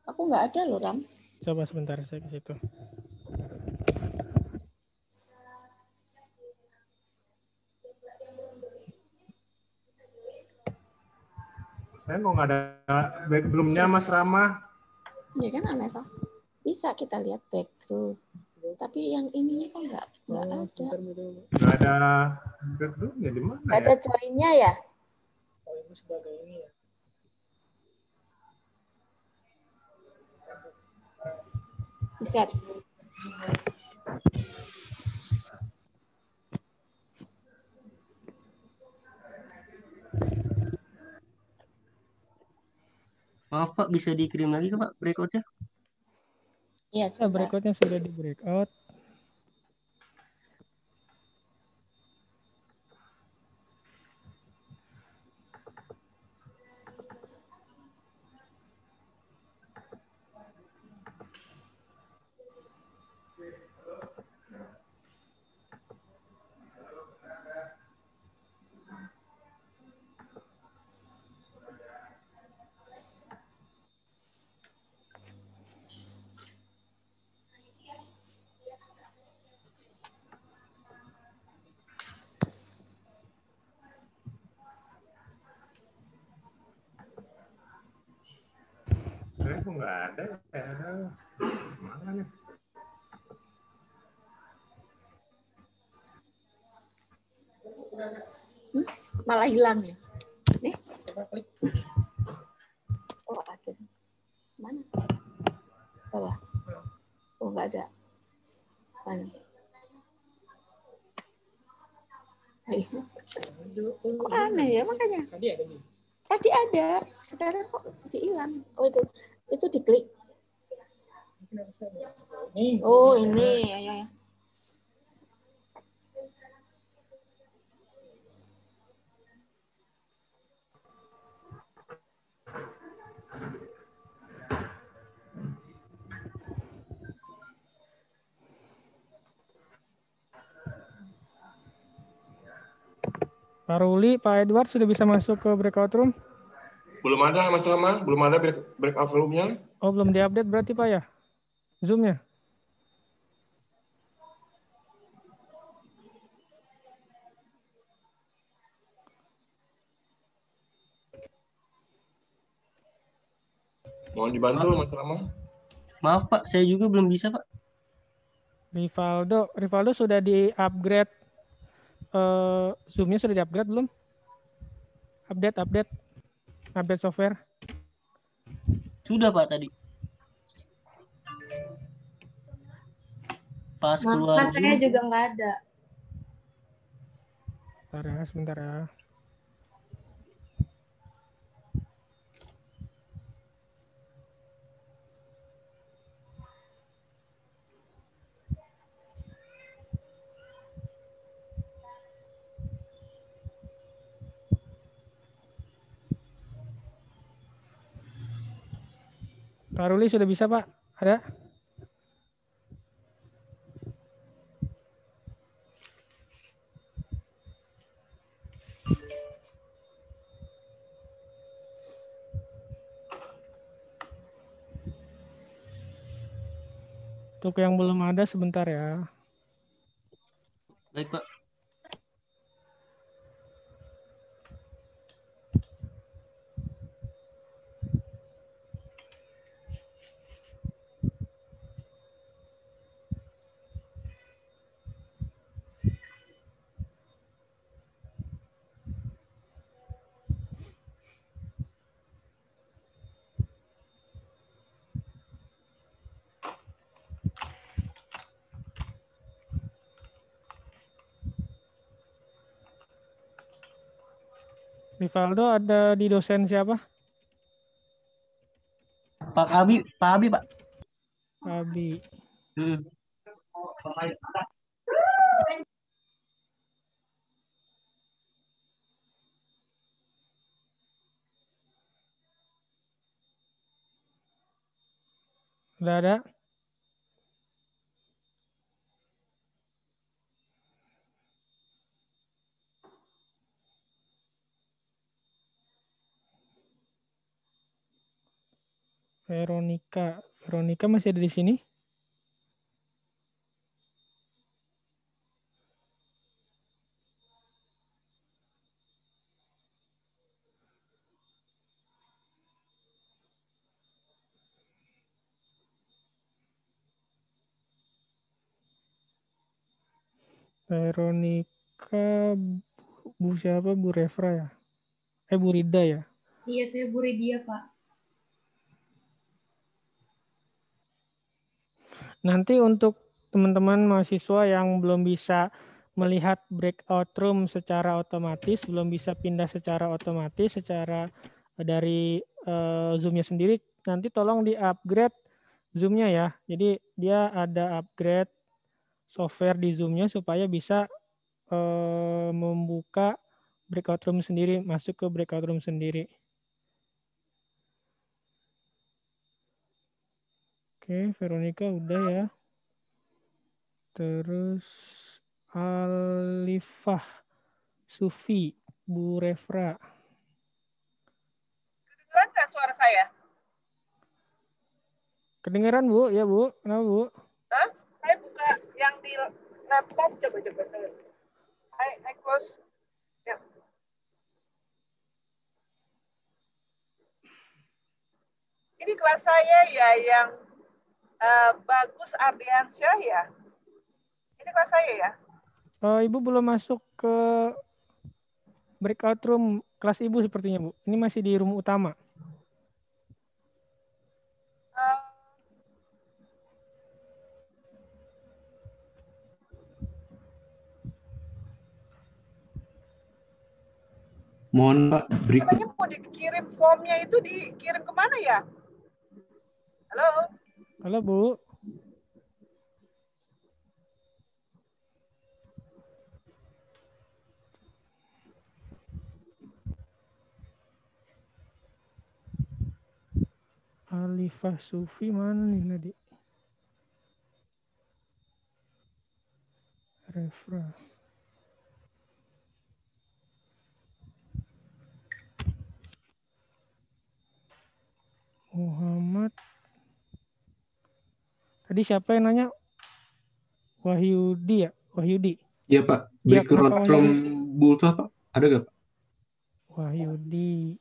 Aku nggak ada loh, Ram. Coba sebentar saya ke situ. Saya mau nggak ada background-nya, Mas Rama. Ya kan aneh toh. Bisa kita lihat background. Tapi yang ininya kok nggak ada. Nggak ada background-nya di mana Nggak ya? ada join-nya ya? Oh, ini sebagai ini ya. Bisa. Maaf Pak, bisa dikirim lagi ke Pak breakout-nya? Iya, breakout-nya sudah di breakout. Saya kok nggak ada ya. Mana nih? Malah hilang ya. Nih. Oh ada. Mana? Bawah. Oh nggak ada. Mana? Kok aneh ya makanya. Tadi ada, sekarang kok jadi hilang. Oh itu diklik. Oh ini, ya. Pak Ruli, Pak Edward sudah bisa masuk ke breakout room? Belum ada Mas Rama, belum ada breakout room-nya. Oh, belum diupdate berarti Pak ya? Zoom-nya? Mohon dibantu Mas Rama. Maaf Pak, saya juga belum bisa Pak. Rivaldo sudah di-upgrade, Zoom-nya sudah di-upgrade belum? Update software. Sudah Pak tadi. Pas keluar Mas saya juga nggak ada. Sebentar ya. Pak Ruli sudah bisa Pak? Ada? Untuk yang belum ada sebentar ya. Baik Pak. Rivaldo ada di dosen siapa? Pak Abi Pak. Abi. Udah ada? Veronica masih ada di sini? Veronica, Bu siapa? Bu Refra ya? Bu Rida ya? Iya, saya Bu Ridia, Pak. Nanti untuk teman-teman mahasiswa yang belum bisa melihat breakout room secara otomatis, belum bisa pindah secara otomatis, secara dari Zoom-nya sendiri, nanti tolong di-upgrade Zoom-nya ya. Jadi dia ada upgrade software di Zoom-nya supaya bisa membuka breakout room sendiri, masuk ke breakout room sendiri. Oke, Veronica udah ya. Terus Alifah, Sufi, Bu Refra. Kedengeran nggak suara saya? Kedengeran Bu? Ya Bu, kenapa Bu? Hah? Saya buka yang di laptop, coba saya. I close. Ya. Ini kelas saya ya yang Bagus Ardiansyah ya. Ini kelas saya ya. Ibu belum masuk ke breakout room kelas ibu sepertinya Bu. Ini masih di room utama. Mohon Pak, berikut. Katanya mau dikirim formnya itu dikirim kemana ya? Halo? Halo Bu. Alifah Sufi mana nih tadi? Refra. Muhammad. Tadi siapa yang nanya? Wahyudi ya? Wahyudi. Ya Pak, Ya, breakout kenapa room Wahyudi? Bulta Pak, ada gak Pak? Wahyudi.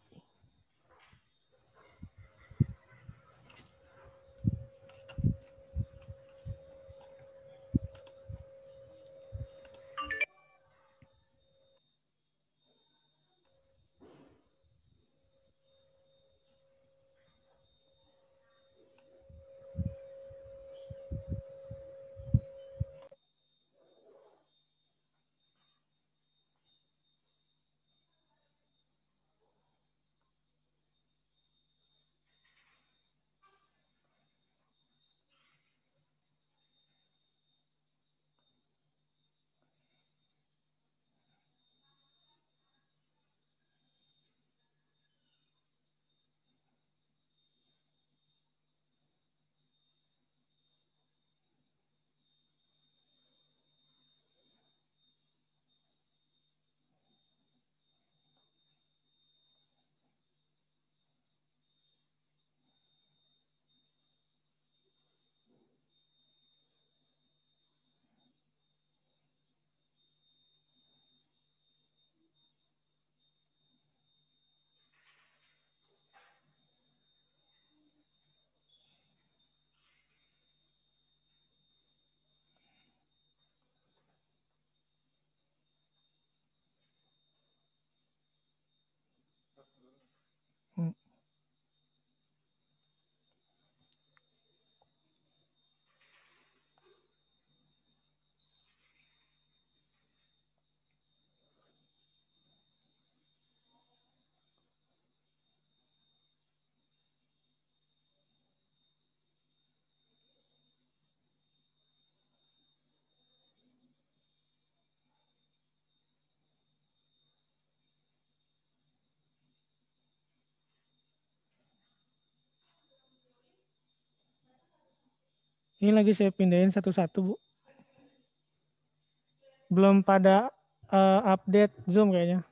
Ini lagi saya pindahin satu-satu, Bu. Belum pada update Zoom kayaknya.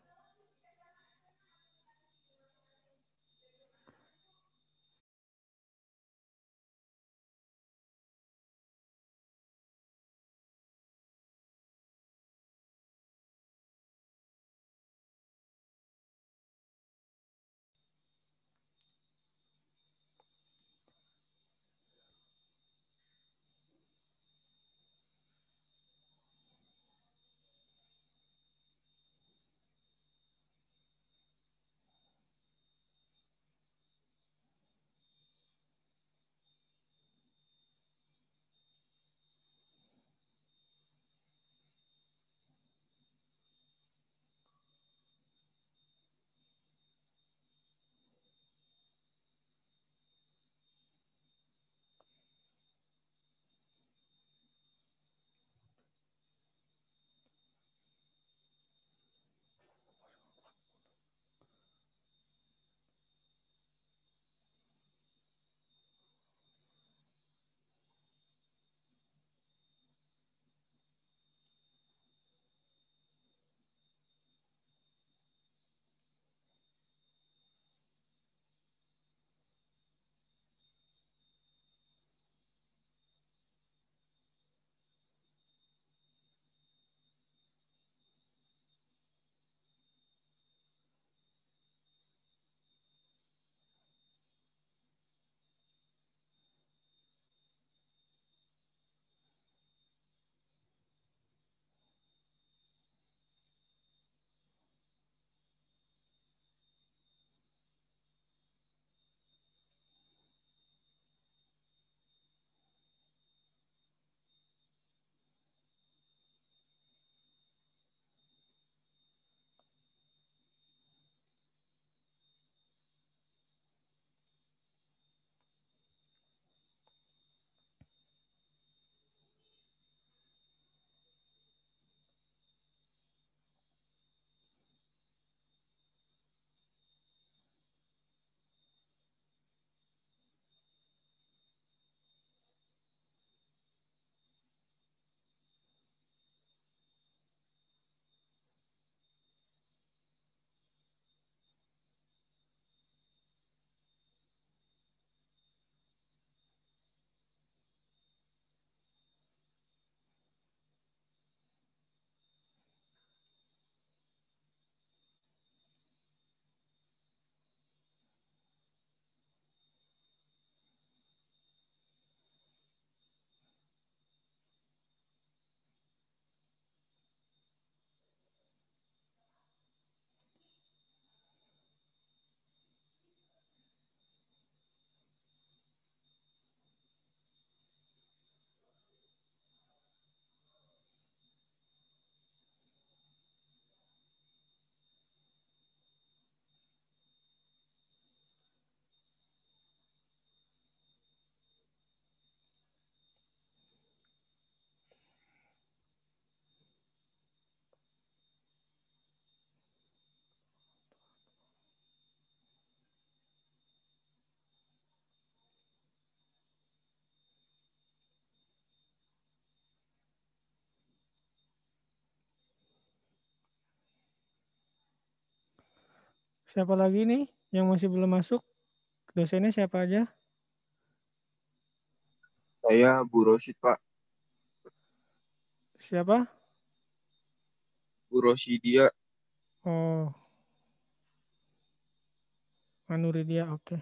Siapa lagi nih yang masih belum masuk? Dosennya siapa aja? Saya Bu Rosid, Pak. Siapa? Bu Rosidia. Oh, Anuridia, oke.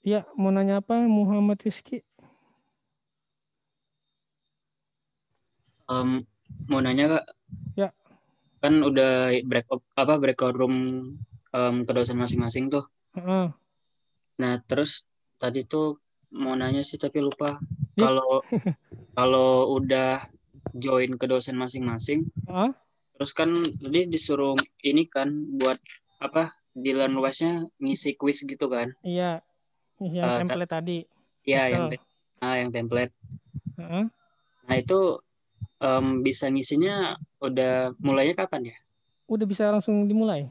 Ya, mau nanya apa Muhammad Rizky? Mau nanya Kak, Ya. kan udah breakout room ke dosen masing-masing tuh. Heeh. Nah terus tadi tuh mau nanya sih tapi lupa. Ih. Kalau udah join ke dosen masing-masing, terus kan tadi disuruh ini kan buat di LearnWise-nya ngisi quiz gitu kan? Iya, yang Eh, template tadi. Iya, Excel. yang template. Heeh. Nah itu bisa ngisinya udah mulainya kapan ya? Udah bisa langsung dimulai.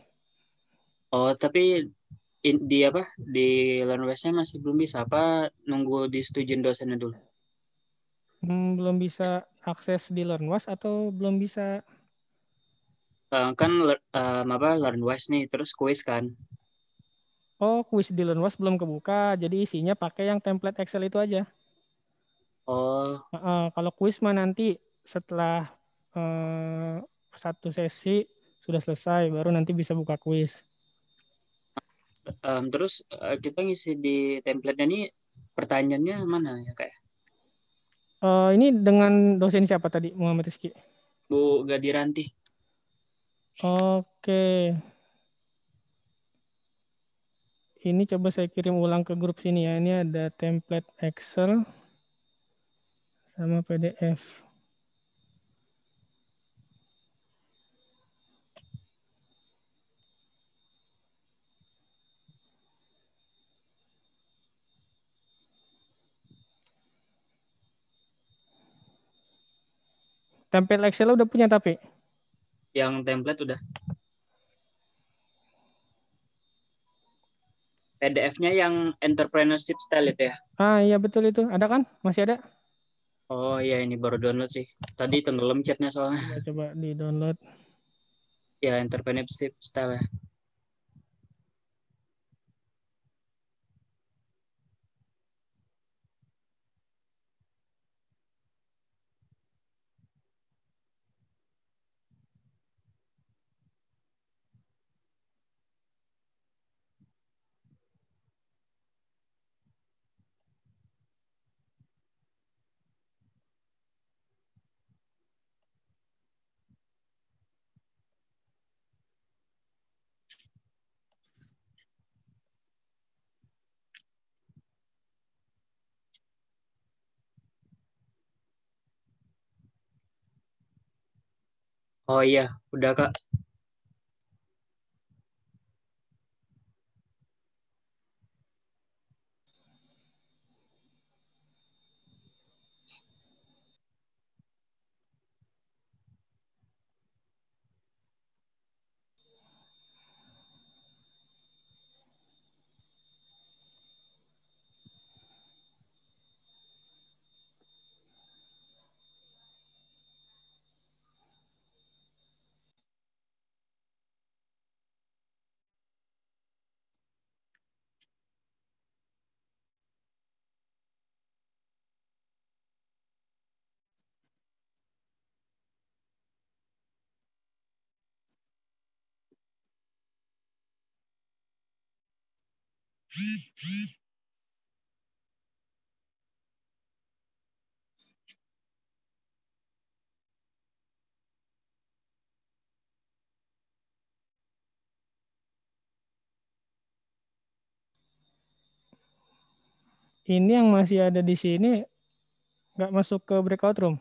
Oh tapi di LearnWise-nya masih belum bisa apa nunggu disetujuin dosennya dulu? Belum bisa akses di LearnWise atau belum bisa? Kan LearnWise nih terus quiz kan? Oh, quiz di LearnWise belum kebuka, jadi isinya pakai yang template Excel itu aja. Oh. Kalau quiz mah nanti setelah satu sesi sudah selesai, baru nanti bisa buka quiz. Terus kita ngisi di template-nya nih pertanyaannya mana ya kayak? Ini dengan dosen siapa tadi, Muhammad Rizky? Bu Gadiranti. Oke. Ini coba saya kirim ulang ke grup sini ya. Ini ada template Excel sama PDF. Template Excel udah punya tapi? Yang template udah. PDF-nya yang entrepreneurship style itu ya? Iya betul itu. Ada kan? Masih ada? Oh iya ini baru download sih. Tadi tenggelam chatnya soalnya. Coba di download. Ya entrepreneurship style ya. Oh iya, udah Kak. Ini yang masih ada di sini nggak masuk ke breakout room.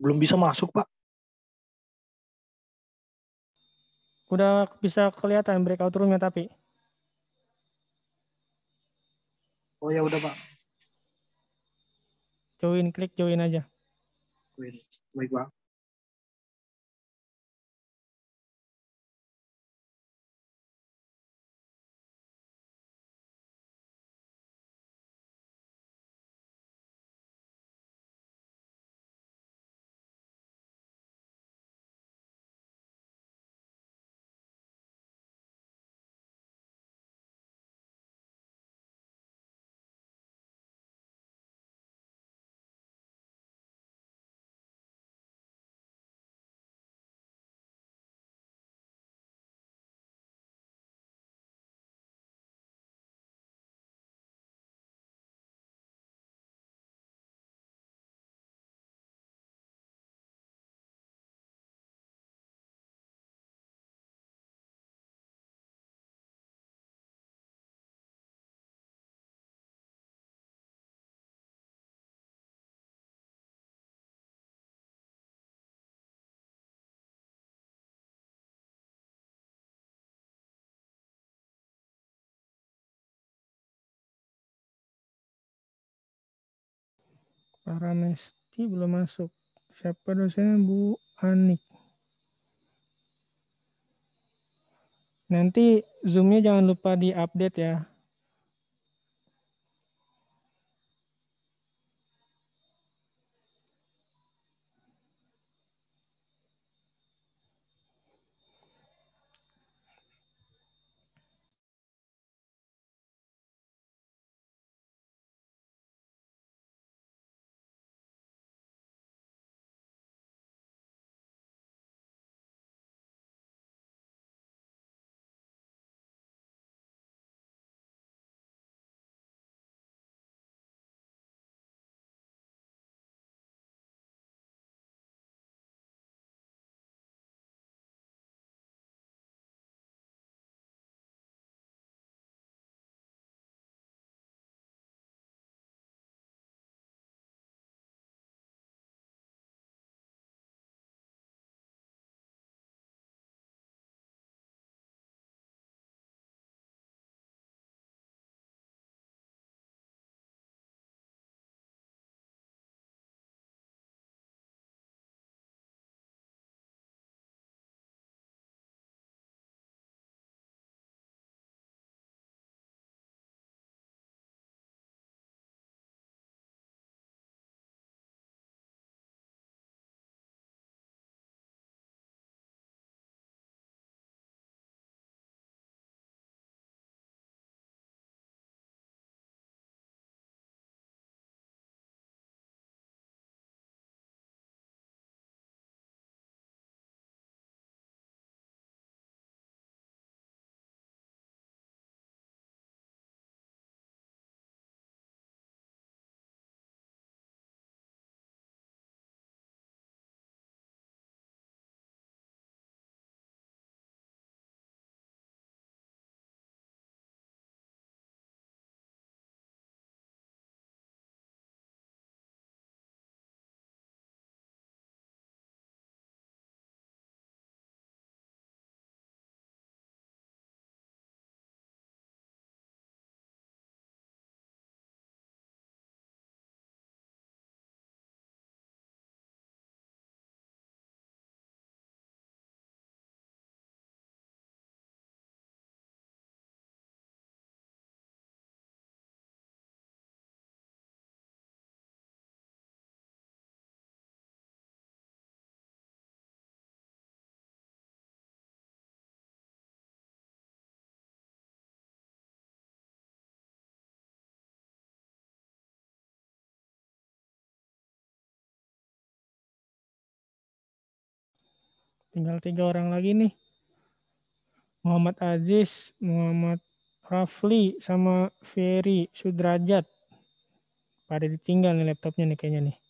belum bisa masuk, Pak. Udah bisa kelihatan breakout room-nya tapi. Oh ya udah, Pak. Klik join aja. Baik, Pak. Paramesti belum masuk. Siapa dosennya? Bu Anik. Nanti Zoom-nya jangan lupa di-update ya. Tinggal 3 orang lagi nih. Muhammad Aziz, Muhammad Rafli, sama Ferry Sudrajat. Pada ditinggal nih laptopnya nih kayaknya nih.